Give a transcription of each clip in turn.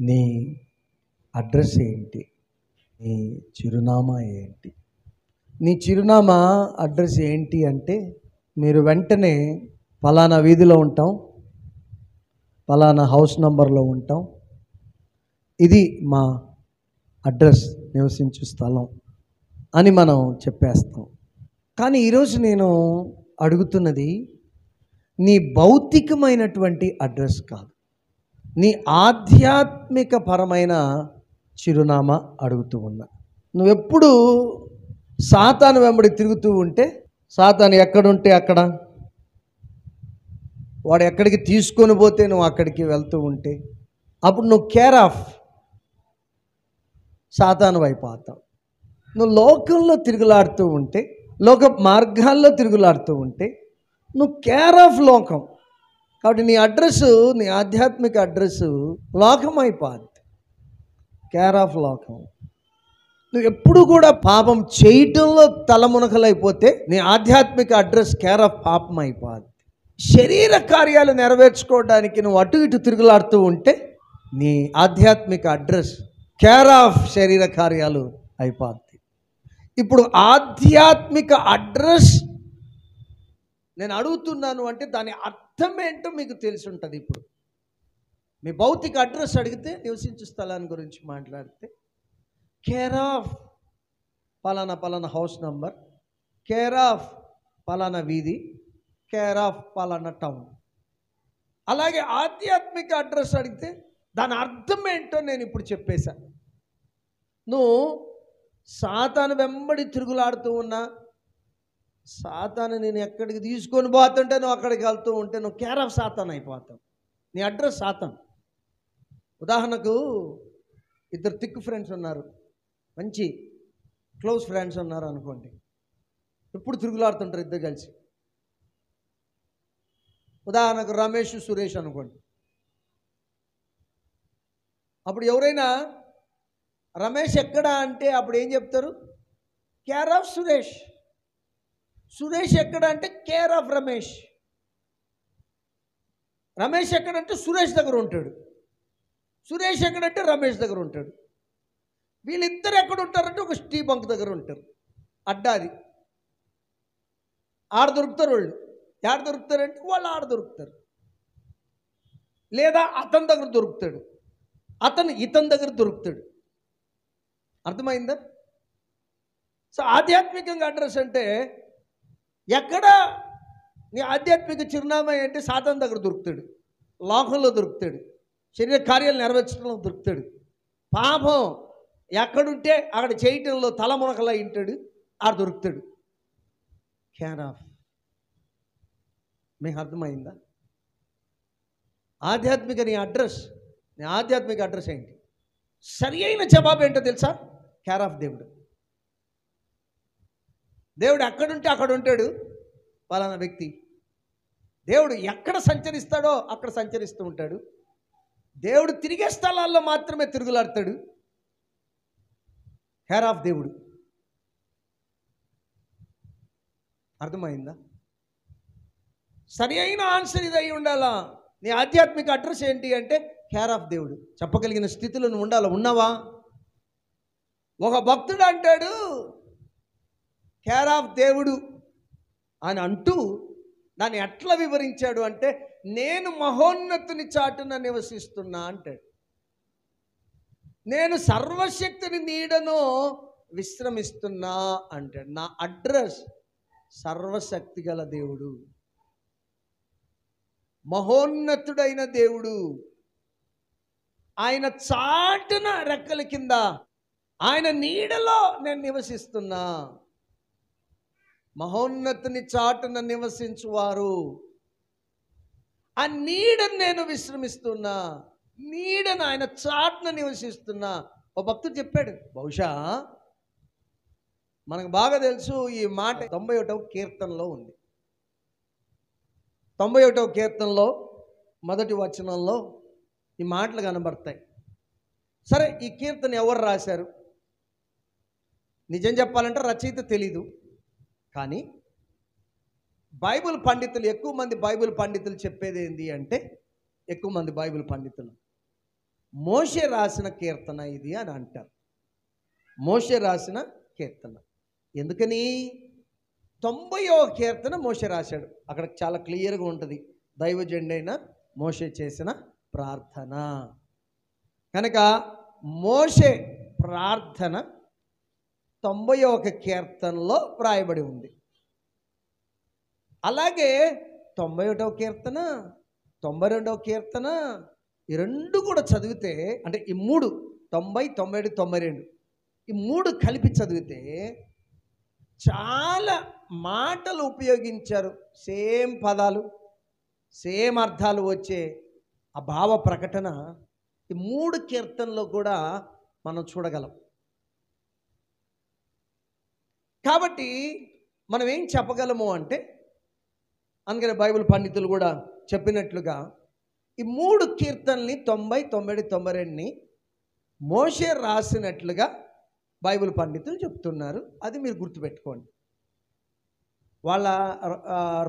నీ అడ్రస్ ఏంటి? నీ చిరునామా ఏంటి? నీ చిరునామా అడ్రస్ ఏంటి అంటే మీరు వెంటనే ఫలానా వీధిలో ఉంటాం, ఫలానా హౌస్ నంబర్లో ఉంటాం, ఇది మా అడ్రస్, నివసించు స్థలం అని మనం చెప్పేస్తాం. కానీ ఈరోజు నేను అడుగుతున్నది నీ భౌతికమైనటువంటి అడ్రస్ కాదు, నీ ఆధ్యాత్మిక పరమైన చిరునామా అడుగుతూ ఉన్నా. నువ్వెప్పుడు సాతాను వెంబడి తిరుగుతూ ఉంటే, సాతాను ఎక్కడుంటే అక్కడ, వాడు ఎక్కడికి తీసుకొని పోతే నువ్వు అక్కడికి వెళ్తూ ఉంటే, అప్పుడు నువ్వు కేర్ ఆఫ్ సాతాను అయిపోతావు. నువ్వు లోకంలో తిరుగులాడుతూ ఉంటే, లోక మార్గాల్లో తిరుగులాడుతూ ఉంటే నువ్వు కేర్ ఆఫ్ లోకం. కాబట్టి నీ అడ్రస్సు, నీ ఆధ్యాత్మిక అడ్రస్సు లోకం అయిపోద్ది, కేర్ ఆఫ్ లోకం. నువ్వు ఎప్పుడు కూడా పాపం చేయటంలో తలమునకలైపోతే నీ ఆధ్యాత్మిక అడ్రస్ కేర్ ఆఫ్ పాపం అయిపోద్ది. శరీర కార్యాలు నెరవేర్చుకోవడానికి నువ్వు అటు ఇటు తిరుగులాడుతూ ఉంటే నీ ఆధ్యాత్మిక అడ్రస్ కేర్ ఆఫ్ శరీర కార్యాలు అయిపోద్ది. ఇప్పుడు ఆధ్యాత్మిక అడ్రస్ నేను అడుగుతున్నాను అంటే దాని అర్థం ఏంటో మీకు తెలిసి ఉంటుంది. ఇప్పుడు మీ భౌతిక అడ్రస్ అడిగితే, నివసించు స్థలాన్ని గురించి మాట్లాడితే, కేర్ ఆఫ్ పలానా పలానా హౌస్ నంబర్, కేర్ ఆఫ్ పలానా వీధి, కేర్ ఆఫ్ పలానా టౌన్. అలాగే ఆధ్యాత్మిక అడ్రస్ అడిగితే దాని అర్థం ఏంటో నేను ఇప్పుడు చెప్పేశాను. నువ్వు సాతాను వెంబడి తిరుగులాడుతూ ఉన్నా, సాతాను నేను ఎక్కడికి తీసుకొని పోతుంటే నువ్వు అక్కడికి వెళ్తూ ఉంటే నువ్వు కేర్ ఆఫ్ సాతాను అయిపోతావు. నీ అడ్రస్ సాతాను. ఉదాహరణకు ఇద్దరు థిక్ ఫ్రెండ్స్ ఉన్నారు, మంచి క్లోజ్ ఫ్రెండ్స్ ఉన్నారు అనుకోండి. ఎప్పుడు తిరుగులాడుతుంటారు ఇద్దరు కలిసి. ఉదాహరణకు రమేష్ సురేష్ అనుకోండి. అప్పుడు ఎవరైనా రమేష్ ఎక్కడా అంటే అప్పుడు ఏం చెప్తారు? Care of Suresh. సురేష్ ఎక్కడ అంటే కేర్ ఆఫ్ రమేష్. రమేష్ ఎక్కడంటే సురేష్ దగ్గర ఉంటాడు, సురేష్ ఎక్కడంటే రమేష్ దగ్గర ఉంటాడు. వీళ్ళిద్దరు ఎక్కడ ఉంటారంటే ఒక స్టీ బంక్ దగ్గర ఉంటారు. అడ్డాది ఆడ దొరుకుతారు వాళ్ళు. ఆడ దొరుకుతారంటే వాళ్ళు ఆడ దొరుకుతారు. లేదా అతని దగ్గర దొరుకుతాడు, అతను ఇతని దగ్గర దొరుకుతాడు. అర్థమైందా? సో ఆధ్యాత్మికంగా అడ్రస్ అంటే ఎక్కడ నీ ఆధ్యాత్మిక చిరునామా అంటే సాతాను దగ్గర దొరుకుతాడు, లోకంలో దొరుకుతాడు, శరీర కార్యాలు నెరవేర్చడంలో దొరుకుతాడు. పాపం ఎక్కడుంటే అక్కడ చేయటంలో తలమునకలా ఇంటాడు, ఆడ దొరుకుతాడు. Care of. మీకు అర్థమైందా? ఆధ్యాత్మిక నీ అడ్రస్, నీ ఆధ్యాత్మిక అడ్రస్ ఏంటి? సరి అయిన జవాబు ఏంటో తెలుసా? కేర్ ఆఫ్ దేవుడు. దేవుడు ఎక్కడుంటే అక్కడ ఉంటాడు పలానా వ్యక్తి. దేవుడు ఎక్కడ సంచరిస్తాడో అక్కడ సంచరిస్తూ ఉంటాడు. దేవుడు తిరిగే స్థలాల్లో మాత్రమే తిరుగులాడతాడు. కేర్ ఆఫ్ దేవుడు. అర్థమైందా? సరి అయిన ఆన్సర్ ఇది అయి ఉండాలా. నీ ఆధ్యాత్మిక అడ్రస్ ఏంటి అంటే కేర్ ఆఫ్ దేవుడు. చెప్పగలిగిన స్థితిలో నువ్వు ఉండాలా. ఉన్నావా? ఒక భక్తుడు అంటాడు కేర్ ఆఫ్ దేవుడు అని అంటూ దాన్ని ఎట్లా వివరించాడు అంటే, నేను మహోన్నతుని చాటున నివసిస్తున్నా అంటాడు. నేను సర్వశక్తిని నీడను విశ్రమిస్తున్నా అంటాడు. నా అడ్రస్ సర్వశక్తి గల దేవుడు, మహోన్నతుడైన దేవుడు. ఆయన చాటున రెక్కల కింద, ఆయన నీడలో నేను నివసిస్తున్నా. మహోన్నతుని చాటున నివసించువారు, ఆ నీడను నేను విశ్రమిస్తున్నా, నీడను ఆయన చాటున నివసిస్తున్నా. ఒక భక్తుడు చెప్పాడు. బహుశా మనకు బాగా తెలుసు ఈ మాట 91వ కీర్తనలో ఉంది. 91వ కీర్తనలో మొదటి వచనంలో ఈ మాటలు కనబడతాయి. సరే, ఈ కీర్తన ఎవరు రాశారు? నిజం చెప్పాలంటే రచయిత తెలీదు. కానీ బైబిల్ పండితులు, ఎక్కువ మంది బైబిల్ పండితులు చెప్పేది ఏంటి అంటే, ఎక్కువ మంది బైబిల్ పండితులు మోషే రాసిన కీర్తన ఇది అని అంటారు. మోషే రాసిన కీర్తన. ఎందుకని? 90వ కీర్తన మోషే రాశాడు. అక్కడ చాలా క్లియర్గా ఉంటుంది, దైవజనుడైన మోషే చేసిన ప్రార్థన. కనుక మోషే ప్రార్థన 90వ కీర్తనలో వ్రాయబడి ఉంది. అలాగే 91వ కీర్తన, 92వ కీర్తన, ఈ రెండు కూడా చదివితే, అంటే ఈ మూడు 90, 91, 92 ఈ మూడు కలిపి చదివితే చాలా మాటలు ఉపయోగించారు. సేమ్ పదాలు, సేమ్ అర్థాలు వచ్చే ఆ భావ ప్రకటన ఈ మూడు కీర్తనలో కూడా మనం చూడగలం. కాబట్టి మనం ఏం చెప్పగలము అంటే, అందుకని బైబిల్ పండితులు కూడా చెప్పినట్లుగా ఈ మూడు కీర్తనల్ని 90, 91, 92ని మోషే రాసినట్లుగా బైబిల్ పండితులు చెప్తున్నారు. అది మీరు గుర్తుపెట్టుకోండి. వాళ్ళ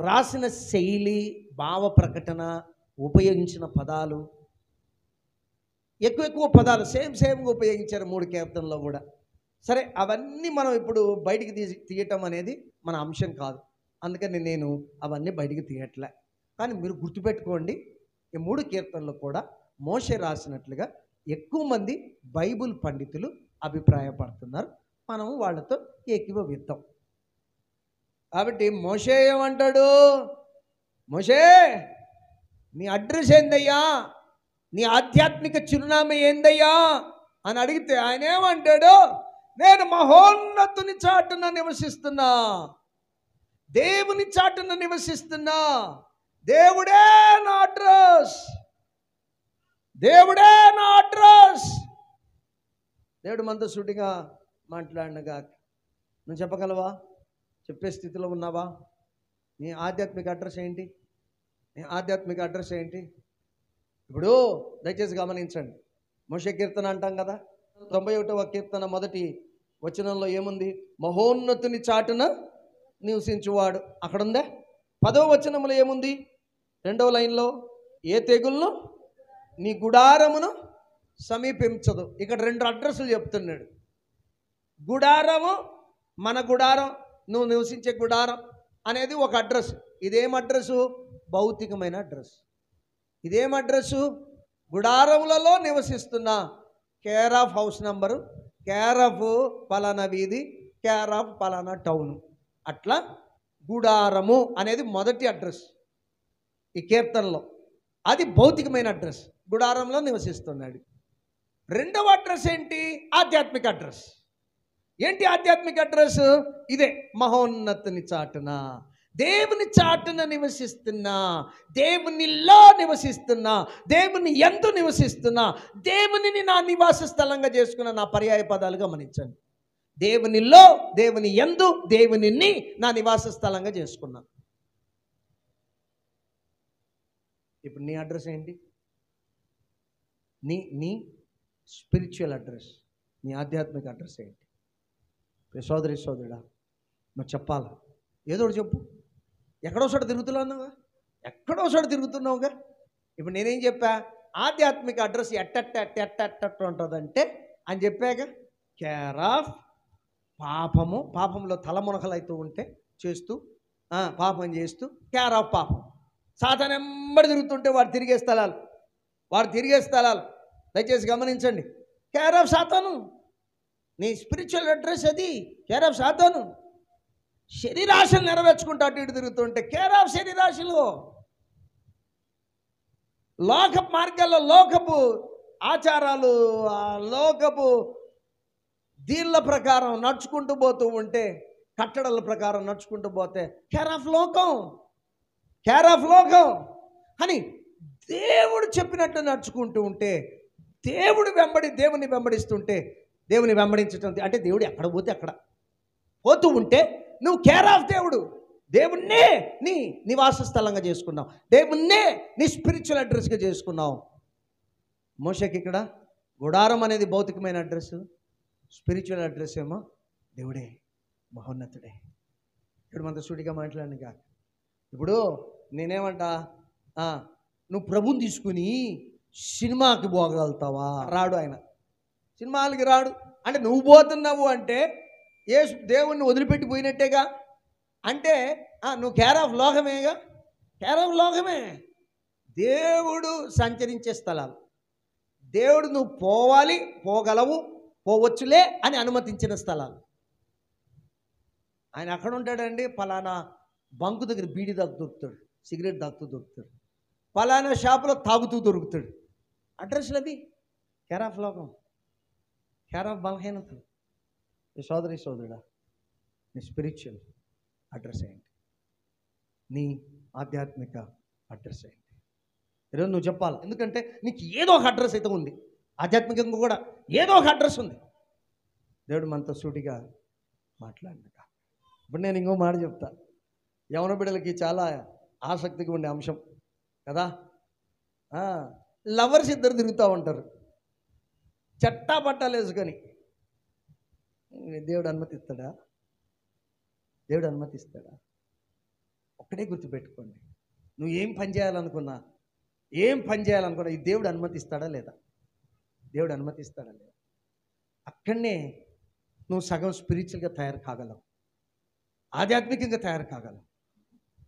రాసిన శైలి, భావ ప్రకటన, ఉపయోగించిన పదాలు, ఎక్కువ పదాలు సేమ్గా ఉపయోగించారు మూడు కీర్తనలో కూడా. సరే, అవన్నీ మనం ఇప్పుడు బయటికి తీయటం అనేది మన అంశం కాదు. అందుకని నేను అవన్నీ బయటికి తీయట్లే. కానీ మీరు గుర్తుపెట్టుకోండి, ఈ మూడు కీర్తనలు కూడా మోషే రాసినట్లుగా ఎక్కువ మంది బైబిల్ పండితులు అభిప్రాయపడుతున్నారు. మనం వాళ్ళతో ఏకీభవిద్దాం. కాబట్టి మోషే ఏమంటాడు? మోషే, నీ అడ్రస్ ఏందయ్యా, నీ ఆధ్యాత్మిక చిరునామా ఏందయ్యా అని అడిగితే ఆయన ఏమంటాడు? నేను మహోన్నతుని చాటున నివసిస్తున్నా, దేవుని చాటున నివసిస్తున్నా, దేవుడే నా అడ్రస్, దేవుడే నా అడ్రస్. దేవుడు మనతో సూటిగా మాట్లాడినగా నువ్వు చెప్పగలవా? చెప్పే స్థితిలో ఉన్నావా? నీ ఆధ్యాత్మిక అడ్రస్ ఏంటి? నీ ఆధ్యాత్మిక అడ్రస్ ఏంటి? ఇప్పుడు దయచేసి గమనించండి. మోషే కీర్తన అంటాం కదా, 91వ కీర్తన మొదటి వచనంలో ఏముంది? మహోన్నతుని చాటున నివసించువాడు. అక్కడ ఉందా? 10వ వచనంలో ఏముంది? 2వ లైన్లో, ఏ తెగుళ్ళు నీ గుడారమును సమీపించదు. ఇక్కడ రెండు అడ్రస్లు చెప్తున్నాడు. గుడారము, మన గుడారం, నువ్వు నివసించే గుడారం అనేది ఒక అడ్రస్. ఇదేం అడ్రస్సు? భౌతికమైన అడ్రస్. ఇదేం అడ్రస్సు? గుడారములలో నివసిస్తున్నా, care of house number, care of పలానా వీధి, కేర్ ఆఫ్ పలానా టౌను. అట్లా గుడారము అనేది మొదటి అడ్రస్ ఈ కీర్తనలో. అది భౌతికమైన అడ్రస్, గుడారంలో నివసిస్తున్నాడు. రెండవ అడ్రస్ ఏంటి? ఆధ్యాత్మిక అడ్రస్. ఏంటి ఆధ్యాత్మిక అడ్రస్? ఇదే, మహోన్నతుని చాటున, దేవుని చాటున నివసిస్తున్నా, దేవునిలో నివసిస్తున్నా, దేవుని యందు నివసిస్తున్నా, దేవునిని నా నివాస స్థలంగా చేసుకున్న నా పర్యాయ పదాలు గమనించండి. దేవునిలో, దేవుని యందు, దేవునిని నా నివాస స్థలంగా చేసుకున్నా. ఇప్పుడు నీ అడ్రస్ ఏంటి? నీ స్పిరిచువల్ అడ్రస్, నీ ఆధ్యాత్మిక అడ్రస్ ఏంటి? సోదరుడా, నువ్వు చెప్పాలి. ఏదో ఒకటి చెప్పు. ఎక్కడో చోట తిరుగుతున్నావుగా, ఎక్కడో చోట తిరుగుతున్నావుగా. ఇప్పుడు నేనేం చెప్పా? ఆధ్యాత్మిక అడ్రస్ ఎట్ట ఉంటుందంటే అని చెప్పాక, కేర్ ఆఫ్ పాపము, పాపంలో తలమునకలు అవుతూ ఉంటే చేస్తూ, పాపం చేస్తూ, కేర్ ఆఫ్ పాపం. సాతాను ఎంబడి తిరుగుతుంటే వాడు తిరిగే స్థలాలు, దయచేసి గమనించండి. కేర్ ఆఫ్ సాతాను, నీ స్పిరిచువల్ అడ్రస్ అది, కేర్ ఆఫ్ సాతాను. శరీరాశలు నెరవేర్చుకుంటూ అటు ఇటు తిరుగుతుంటే కేర్ ఆఫ్ శరీరాశలు. లోకపు మార్గాల్లో లోకపు ఆచారాలు, లోకపు దీళ్ళ ప్రకారం నడుచుకుంటూ పోతూ ఉంటే, కట్టడల ప్రకారం నడుచుకుంటూ పోతే కేర్ ఆఫ్ లోకం, కేర్ ఆఫ్ లోకం అని దేవుడు చెప్పినట్టు నడుచుకుంటూ ఉంటే, దేవుని వెంబడిస్తుంటే, దేవుని వెంబడించటం అంటే దేవుడు ఎక్కడ పోతే అక్కడ పోతూ ఉంటే నువ్వు కేర్ ఆఫ్ దేవుణ్ణే నీ నివాస స్థలంగా చేసుకున్నావు, దేవుణ్ణే నీ స్పిరిచువల్ అడ్రస్గా చేసుకున్నావు. మోషేకి ఇక్కడ గుడారం అనేది భౌతికమైన అడ్రస్, స్పిరిచువల్ అడ్రస్ ఏమో దేవుడే, మహోన్నతుడే. ఇక్కడ మనతో సూటిగా మాట్లాడినగా, ఇప్పుడు నేనేమంటా, నువ్వు ప్రభుని తీసుకుని సినిమాకి పోగలుగుతావా? రాడు ఆయన, సినిమాలకి రాడు. అంటే నువ్వు పోతున్నావు అంటే యేసు దేవుణ్ణి వదిలిపెట్టి పోయినట్టేగా. అంటే నువ్వు కేర్ ఆఫ్ లోకమేగా, కేర్ ఆఫ్ లోకమే. దేవుడు సంచరించే స్థలాలు, దేవుడు నువ్వు పోవాలి, పోగలవు, పోవచ్చులే అని అనుమతించిన స్థలాలు. ఆయన అక్కడ ఉంటాడండి, పలానా బంకు దగ్గర బీడి తాగుతూ దొరుకుతాడు, సిగరెట్ తాగుతూ దొరుకుతాడు, పలానా షాపులో తాగుతూ దొరుకుతాడు. అడ్రస్లు అవి కేర్ ఆఫ్ లోకం, కేర్ ఆఫ్ బలహీనతలు. నీ సోదరుడా, నీ స్పిరిచువల్ అడ్రస్ ఏంటి? నీ ఆధ్యాత్మిక అడ్రస్ ఏంటి? ఈరోజు నువ్వు చెప్పాలి. ఎందుకంటే నీకు ఏదో ఒక అడ్రస్ అయితే ఉంది, ఆధ్యాత్మికంగా కూడా ఏదో ఒక అడ్రస్ ఉంది. దేవుడు మనతో సూటిగా మాట్లాడినక. ఇప్పుడు నేను ఇంకో మాట చెప్తా. యవన బిడ్డలకి చాలా ఆసక్తిగా ఉండే అంశం కదా. లవర్స్ ఇద్దరు తిరుగుతూ ఉంటారు చట్టా పట్టాలు వేసుకొని. దేవుడు అనుమతిస్తాడా? దేవుడు అనుమతిస్తాడా? ఒక్కడే గుర్తుపెట్టుకోండి, నువ్వు ఏం పని చేయాలనుకున్నా ఈ దేవుడు అనుమతిస్తాడా లేదా? దేవుడు అనుమతిస్తాడా లేదా? అక్కడనే నువ్వు సగం స్పిరిచువల్గా తయారు కాగలవు, ఆధ్యాత్మికంగా తయారు కాగలవు.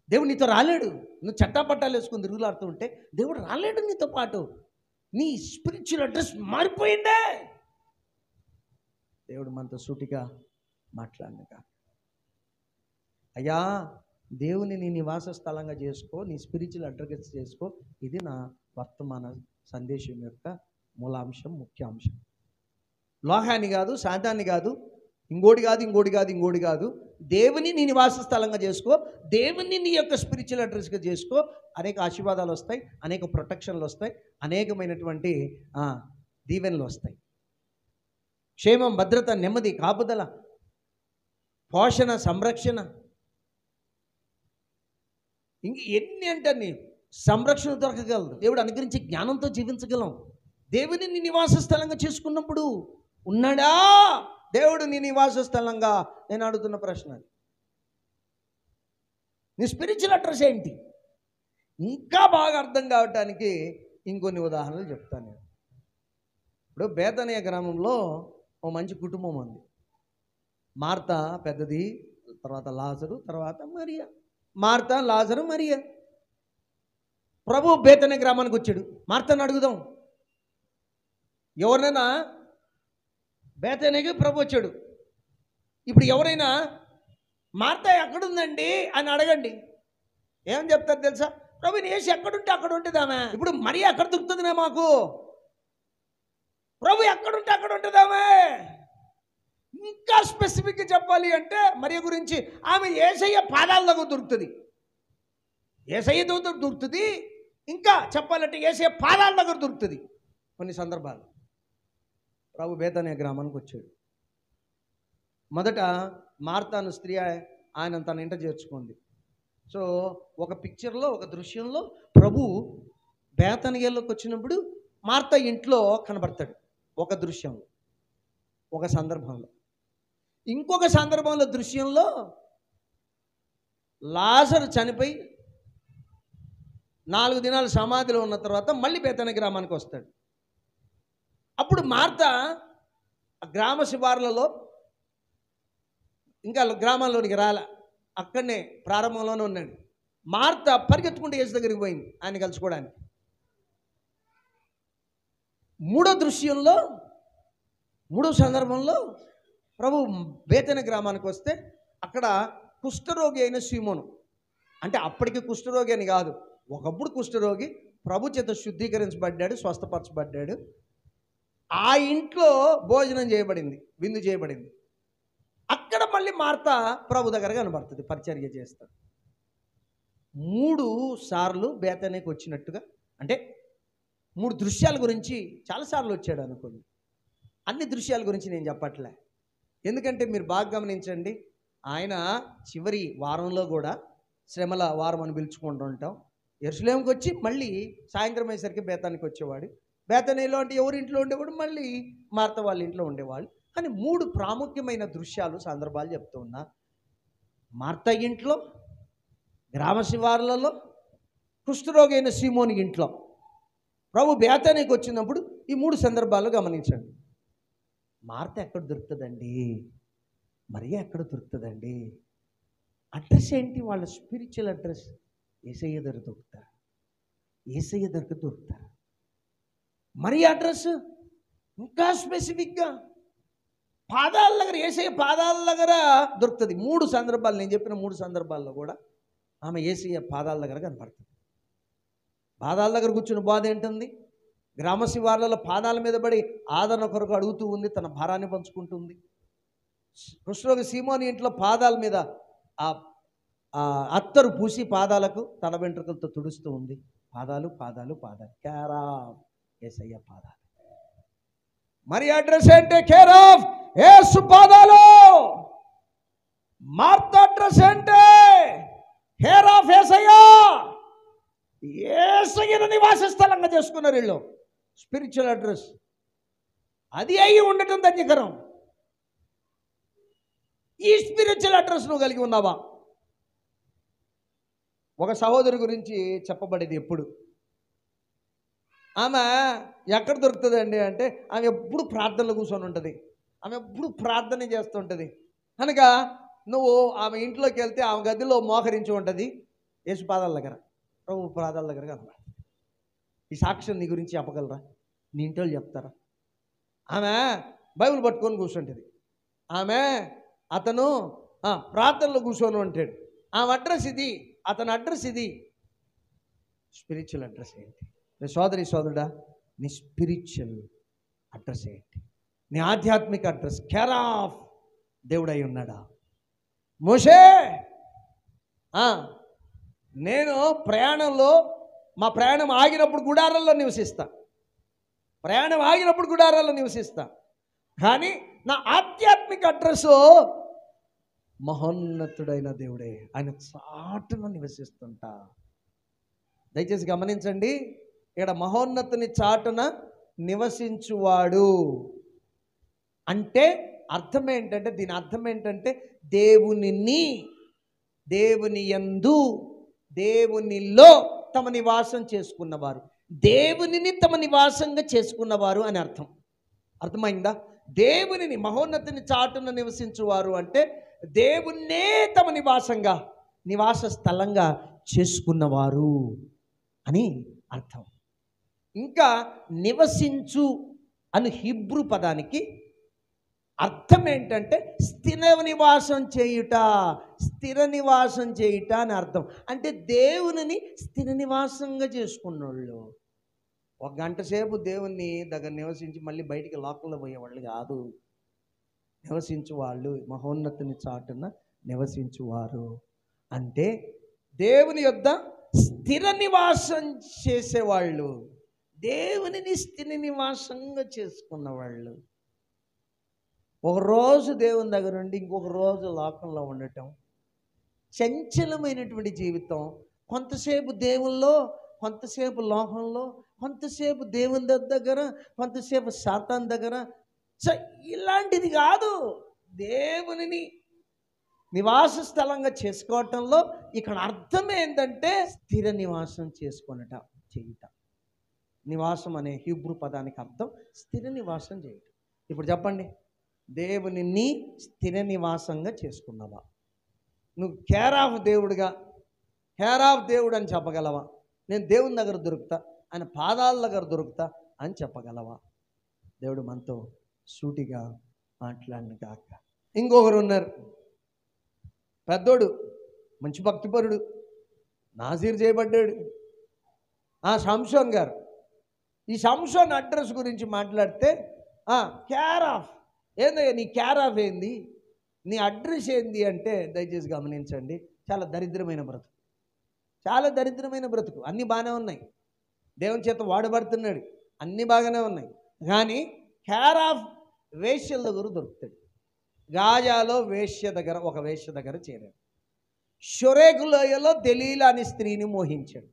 దేవుడు నీతో రాలేడు. నువ్వు చట్టా పట్టాలు వేసుకుని తిరుగులాడుతూ ఉంటే దేవుడు రాలేడు నీతో పాటు. నీ స్పిరిచువల్ అడ్రస్ మారిపోయిందే. దేవుడు మనతో సూటిగా మాట్లాడినగా, అయ్యా దేవుని నీ నివాస స్థలంగా చేసుకో, నీ స్పిరిచువల్ అడ్రస్ చేసుకో. ఇది నా వర్తమాన సందేశం యొక్క మూలాంశం, ముఖ్యాంశం. లోహాన్ని కాదు, శాతాన్ని కాదు, ఇంకోటి కాదు. దేవుని నీ నివాస స్థలంగా చేసుకో, దేవుని నీ యొక్క స్పిరిచువల్ అడ్రస్గా చేసుకో. అనేక ఆశీర్వాదాలు వస్తాయి, అనేక ప్రొటెక్షన్లు వస్తాయి, అనేకమైనటువంటి దీవెనలు వస్తాయి. క్షేమం, భద్రత, నెమ్మది, కాపుదల, పోషణ, సంరక్షణ, ఇంక ఎన్ని అంటే నీ సంరక్షణ దొరకగలదు. దేవుడు అనుగ్రహించి జ్ఞానంతో జీవించగలం. దేవుని నీ నివాస స్థలంగా చేసుకున్నప్పుడు ఉన్నాడా దేవుడు నీ నివాస స్థలంగా? నేను అడుగుతున్న ప్రశ్న. నీ స్పిరిచువల్ అడ్రస్ ఏంటి? ఇంకా బాగా అర్థం కావటానికి ఇంకొన్ని ఉదాహరణలు చెప్తాను నేను. ఇప్పుడు బేతనియ గ్రామంలో ఓ మంచి కుటుంబం ఉంది. మార్తా పెద్దది, తర్వాత లాజరు, తర్వాత మరియా. మార్తా, లాజరు, మరియా. ప్రభు బేతనియ గ్రామానికి వచ్చాడు. మార్తాను అడుగుదాం, ఎవరినైనా బేతనియకి ప్రభు వచ్చాడు. ఇప్పుడు ఎవరైనా మార్తా ఎక్కడుందండి అని అడగండి, ఏమని చెప్తారు తెలుసా? ప్రభు యేసు ఎక్కడుంటే అక్కడ ఉంటుందామే. ఇప్పుడు మరియా ఎక్కడ దొరుకుతుందినే మాకు? ప్రభు ఎక్కడుంటే అక్కడ ఉంటుందామే. ఇంకా స్పెసిఫిక్గా చెప్పాలి అంటే మరియా గురించి, ఆమె యేసయ్య పాదాల దగ్గర దొరుకుతుంది. యేసయ్య దగ్గర దొరుకుతుంది. ఇంకా చెప్పాలంటే యేసయ్య పాదాల దగ్గర దొరుకుతుంది. కొన్ని సందర్భాలు ప్రభు బేతనియ గ్రామానికి వచ్చాడు. మొదట మార్తాను స్త్రీ ఆయన తన ఇంట చేర్చుకుంది. సో ఒక పిక్చర్లో, ఒక దృశ్యంలో ప్రభు బేతనియలోకి వచ్చినప్పుడు మార్తా ఇంట్లో కనబడతాడు. ఒక దృశ్యంలో, ఒక సందర్భంలో. ఇంకొక సందర్భంలో దృశ్యంలో లాజరు చనిపోయి 4 దినాలు సమాధిలో ఉన్న తర్వాత మళ్ళీ బేతనియ గ్రామానికి వస్తాడు. అప్పుడు మార్తా గ్రామ శివార్లలో, ఇంకా గ్రామాల్లోనికి రాలే, అక్కడనే ప్రారంభంలోనే ఉన్నాడు. మార్తా పరిగెత్తుకుంటూ యేసు దగ్గరికి పోయింది ఆయన కలుసుకోవడానికి. మూడో సందర్భంలో ప్రభు బేతనియ గ్రామానికి వస్తే అక్కడ కుష్ఠరోగి అయిన సీమోను, అంటే అప్పటికి కుష్ఠరోగి అని కాదు, ఒకప్పుడు కుష్ఠరోగి, ప్రభు చేత శుద్ధీకరించబడ్డాడు, స్వస్థపరచబడ్డాడు. ఆ ఇంట్లో భోజనం చేయబడింది, విందు చేయబడింది. అక్కడ మళ్ళీ మార్తా ప్రభు దగ్గర కనబడుతుంది, పరిచర్య చేస్తాడు. 3 సార్లు బేతనియకి వచ్చినట్టుగా, అంటే 3 దృశ్యాల గురించి చాలాసార్లు వచ్చాడు అనుకోండి. అన్ని దృశ్యాల గురించి నేను చెప్పట్లే, ఎందుకంటే మీరు బాగా గమనించండి. ఆయన చివరి వారంలో కూడా శ్రమల వారం అని పిలుచుకుంటూ ఉంటాం. యెరూషలేముకి వచ్చి మళ్ళీ సాయంత్రం అయ్యేసరికి బేతానికి వచ్చేవాడు. బేతనియలో అంటే ఎవరి ఇంట్లో ఉండేవాడు, మళ్ళీ మార్తా వాళ్ళ ఇంట్లో ఉండేవాళ్ళు. కానీ 3 ప్రాముఖ్యమైన దృశ్యాలు, సందర్భాలు చెప్తూ ఉన్నా. మార్తా ఇంట్లో, గ్రామ శివార్లలో, కుష్ఠరోగి అయిన సీమోని ఇంట్లో. ప్రభు బేతానికి వచ్చినప్పుడు ఈ 3 సందర్భాలు గమనించండి. మార్త ఎక్కడ దొరుకుతుందండి, మరియా ఎక్కడ దొరుకుతుందండి? అడ్రస్ ఏంటి? వాళ్ళ స్పిరిచువల్ అడ్రస్ యేసయ్య దగ్గర దొరుకుతారు, యేసయ్య దగ్గర దొరుకుతారు. మరియా అడ్రస్ ఇంకా స్పెసిఫిక్గా పాదాల దగ్గర, యేసయ్య పాదాల దగ్గర దొరుకుతుంది. 3 సందర్భాలు, నేను చెప్పిన 3 సందర్భాల్లో కూడా ఆమె యేసయ్య పాదాల దగ్గర కనపడుతుంది. పాదాల దగ్గర కూర్చుని బాధ ఏంటుంది? గ్రామ శివార్లలో పాదాల మీద పడి ఆదరణ కొరకు అడుగుతూ ఉంది, తన భారాన్ని పంచుకుంటుంది. కుష్ఠరోగి సీమోని ఇంట్లో పాదాల మీద ఆ అత్తరు పూసి పాదాలకు తల వెంట్రుకలతో తుడుస్తూ ఉంది. పాదాలు పాదాలు పాదాలు, కేర్ ఆఫ్ యేసయ్య పాదాలు. మరి అడ్రస్ ఏంటి? కేర్ ఆఫ్ యేసు పాదాలు. మార్త అడ్రస్ ఏంటి? కేర్ ఆఫ్ యేసయ్య. యేసయ్యను నివాస స్థలంగా చేసుకున్నారు వీళ్ళు. స్పిరిచువల్ అడ్రస్ అది అయి ఉండటం ధన్యకరం. ఈ స్పిరిచువల్ అడ్రస్ నువ్వు కలిగి ఉన్నావా? ఒక సహోదరు గురించి చెప్పబడేది ఎప్పుడు, ఆమె ఎక్కడ దొరుకుతుందండి అంటే, ఆమె ఎప్పుడు ప్రార్థనలు కూర్చొని ఉంటుంది, ఆమె ఎప్పుడు ప్రార్థన చేస్తుంటుంది. కనుక నువ్వు ఆమె ఇంట్లోకి వెళ్తే ఆమె గదిలో మోకరించి ఉంటుంది, యేసు పాదాల దగ్గర, ప్రభు పాదాల దగ్గర కనబడుతుంది. ఈ సాక్ష్యం నీ గురించి చెప్పగలరా? నీ ఇంట్లో చెప్తారా? ఆమె బైబిల్ పట్టుకొని కూర్చుంటుంది, అతను ప్రార్థనలో కూర్చొని ఉంటాడు. ఆమె అడ్రస్ ఇది, అతని అడ్రస్ ఇది. స్పిరిచువల్ అడ్రస్ ఏంటి? నీ సోదరి సోదరుడా, నీ స్పిరిచువల్ అడ్రస్ ఏంటి? నీ ఆధ్యాత్మిక అడ్రస్ కేర్ ఆఫ్ దేవుడై ఉన్నాడా? మోషే, నేను ప్రయాణంలో, మా ప్రయాణం ఆగినప్పుడు గుడారాల్లో నివసిస్తా, ప్రయాణం ఆగినప్పుడు గుడారాల్లో నివసిస్తా, కానీ నా ఆధ్యాత్మిక అడ్రస్సు మహోన్నతుడైన దేవుడే, ఆయన చాటున నివసిస్తుంటా. దయచేసి గమనించండి, ఇక్కడ మహోన్నతుని చాటున నివసించువాడు అంటే అర్థం ఏంటంటే, దీని అర్థం ఏంటంటే దేవుని యందు, దేవునిలో తమ నివాసం చేసుకున్నవారు, దేవునిని తమ నివాసంగా చేసుకున్నవారు అని అర్థం. అర్థమైందా? దేవునిని, మహోన్నతిని చాటున నివసించువారు అంటే దేవుణ్ణే తమ నివాసంగా, నివాస స్థలంగా చేసుకున్నవారు అని అర్థం. ఇంకా నివసించు అని హీబ్రూ పదానికి అర్థం ఏంటంటే స్థిర నివాసం చేయుట, స్థిర నివాసం చేయుట అని అర్థం. అంటే దేవునిని స్థిర నివాసంగా చేసుకున్నోళ్ళు. 1 గంట సేపు దేవుని దగ్గర నివసించి మళ్ళీ బయటికి లోకంలో పోయేవాళ్ళు కాదు. నివసించు వాళ్ళు, మహోన్నతుని చాటున నివసించువారు అంటే దేవుని యొద్ద స్థిర నివాసం చేసేవాళ్ళు, దేవునిని స్థిర నివాసంగా చేసుకున్నవాళ్ళు. ఒకరోజు దేవుని దగ్గర ఉండి ఇంకొక రోజు లోకంలో ఉండటం, చంచలమైనటువంటి జీవితం. కొంతసేపు దేవుల్లో, కొంతసేపు లోకంలో, కొంతసేపు దేవుని దగ్గర, కొంతసేపు సాతాన్ దగ్గర. ఇలాంటిది కాదు. దేవునిని నివాస స్థలంగా చేసుకోవటంలో ఇక్కడ అర్థం ఏంటంటే స్థిర నివాసం చేసుకొనట, చేయుట. నివాసం అనే హీబ్రూ పదానికి అర్థం స్థిర నివాసం చేయటం. ఇప్పుడు చెప్పండి, దేవునిని స్థిర నివాసంగా చేసుకున్నావా? నువ్వు కేర్ ఆఫ్ దేవుడుగా, కేర్ ఆఫ్ దేవుడు అని చెప్పగలవా? నేను దేవుని దగ్గర దొరుకుతా, ఆయన పాదాల దగ్గర దొరుకుతా అని చెప్పగలవా? దేవుడు మనతో సూటిగా మాట్లాడిన కాక. ఇంకొకరు ఉన్నారు, పెద్దోడు, మంచి భక్తిపరుడు, నాజీర్ చేయబడ్డాడు, సంసోన్ గారు. ఈ సంసోన్ అడ్రస్ గురించి మాట్లాడితే కేర్ ఆఫ్ ఏందయ్యా, నీ కేర్ ఆఫ్ ఏంది, నీ అడ్రస్ ఏంది అంటే దయచేసి గమనించండి, చాలా దరిద్రమైన బ్రతుకు, చాలా దరిద్రమైన బ్రతుకు. అన్నీ బాగానే ఉన్నాయి, దేవుని చేత వాడబడుతున్నాడు, అన్నీ బాగానే ఉన్నాయి, కానీ కేర్ ఆఫ్ వేశ్యల దగ్గర దొరుకుతాడు. గాజాలో వేశ్య దగ్గర, ఒక వేశ్య దగ్గర చేరాడు. షొరేగులోయలో దెలీలా అనే స్త్రీని మోహించాడు.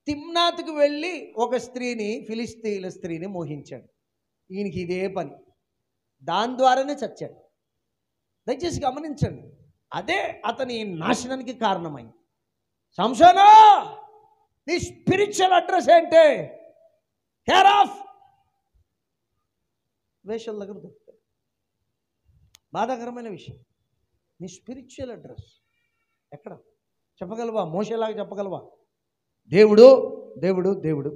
తిమ్నాతుకు వెళ్ళి ఒక స్త్రీని, ఫిలిస్తీన్ల స్త్రీని మోహించాడు. ఈయనకి ఇదే పని, దాని ద్వారానే చచ్చాడు. దయచేసి గమనించండి, అదే అతని నాశనానికి కారణమైంది. సంసోనా, నీ స్పిరిచువల్ అడ్రస్ ఏంటే? కేర్ ఆఫ్ వేషాల దగ్గర దొరుకుతాయి. బాధాకరమైన విషయం. నీ స్పిరిచువల్ అడ్రస్ ఎక్కడ చెప్పగలవా? మోషేలాగా చెప్పగలవా? దేవుడు దేవుడు దేవుడు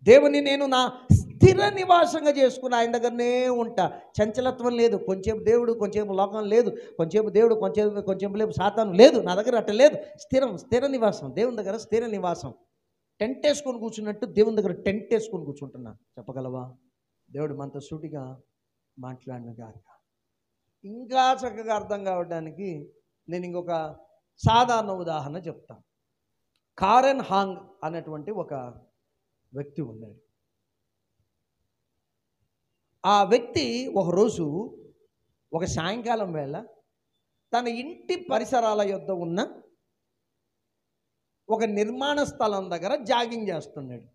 దేవుని నేను నా స్థిర నివాసంగా చేసుకుని ఆయన దగ్గరనే ఉంటా. చంచలత్వం లేదు. కొంచెంసేపు దేవుడు కొంచెంసేపు లోకం లేదు. కొంచెంసేపు దేవుడు కొంచెంసేపు లేపు సాతాను లేదు. నా దగ్గర అట్ట లేదు. స్థిర నివాసం. దేవుని దగ్గర స్థిర నివాసం. టెంట్ వేసుకొని కూర్చున్నట్టు దేవుని దగ్గర టెంట్ వేసుకొని కూర్చుంటున్నా. చెప్పగలవా? దేవుడు మనతో సూటిగా మాట్లాడిన గాక. ఇంకా చక్కగా అర్థం కావడానికి నేను ఇంకొక సాధారణ ఉదాహరణ చెప్తాను. కారెన్ హాంగ్ అనేటువంటి ఒక వ్యక్తి ఉన్నాడు. ఆ వ్యక్తి ఒకరోజు ఒక సాయంకాలం వేళ తన ఇంటి పరిసరాల యొద్ద ఉన్న ఒక నిర్మాణ స్థలం దగ్గర జాగింగ్ చేస్తున్నాడు.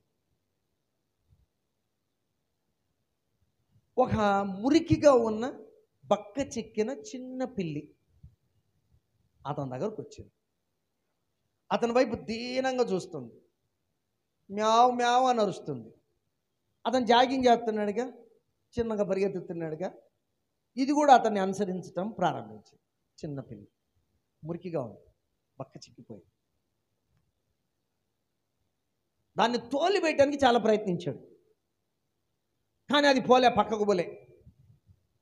ఒక మురికిగా ఉన్న బక్క చెక్కిన చిన్న పిల్లి అతని దగ్గరకు వచ్చింది. అతని వైపు దీనంగా చూస్తుంది. మ్యావ్ మ్యావ్ అని అరుస్తుంది. అతను జాగింగ్ చేస్తున్నాడుగా, చిన్నగా పరిగెత్తుతున్నాడుగా. ఇది కూడా అతన్ని అనుసరించడం ప్రారంభించింది. చిన్న పిల్లి మురికిగా ఉంది, బక్క చిక్కిపోయింది. దాన్ని తోలి వేయడానికి చాలా ప్రయత్నించాడు, కానీ అది పోలే, పక్కకు పోలే.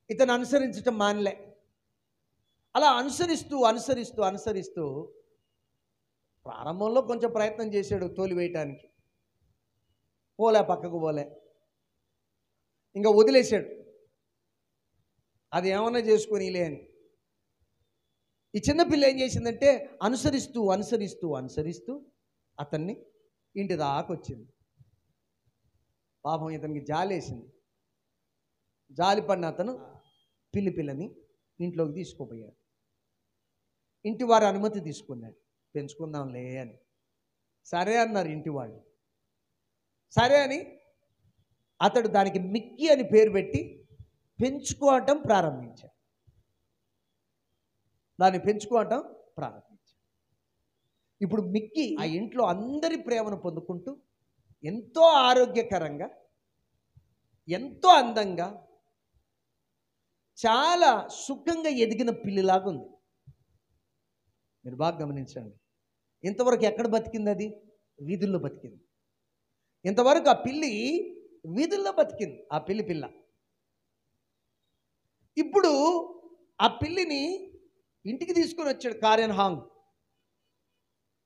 ఇతను అనుసరించటం మానలే. అలా అనుసరిస్తూ అనుసరిస్తూ అనుసరిస్తూ ప్రారంభంలో కొంచెం ప్రయత్నం చేశాడు తోలి వేయటానికి. పోలే, పక్కకు పోలే. ఇంకా వదిలేశాడు, అది ఏమన్నా చేసుకొనిలే అని. ఈ చిన్నపిల్ల ఏం చేసిందంటే అనుసరిస్తూ అనుసరిస్తూ అనుసరిస్తూ అతన్ని ఇంటి దాకా వచ్చింది. పాపం ఇతనికి జాలేసింది. జాలి పడిన అతను పిల్లిని ఇంట్లోకి తీసుకుపోయాడు. ఇంటి వారి అనుమతి తీసుకున్నాడు, పెంచుకుందాంలే అని. సరే అన్నారు ఇంటి వాళ్ళు. సరే అని అతడు దానికి మిక్కీ అని పేరు పెట్టి పెంచుకోవటం ప్రారంభించాడు. దాన్ని పెంచుకోవటం ప్రారంభించాడు. ఇప్పుడు మిక్కీ ఆ ఇంట్లో అందరి ప్రేమను పొందుకుంటూ ఎంతో ఆరోగ్యకరంగా, ఎంతో అందంగా, చాలా సుఖంగా ఎదిగిన పిల్లిలాగా ఉంది. మీరు బాగా గమనించండి. ఇంతవరకు ఎక్కడ బతికింది? అది వీధుల్లో బతికింది. ఇంతవరకు ఆ పిల్లి వీధుల్లో బతికింది, ఆ పిల్ల. ఇప్పుడు ఆ పిల్లిని ఇంటికి తీసుకొని వచ్చాడు కారెన్ హాంగ్.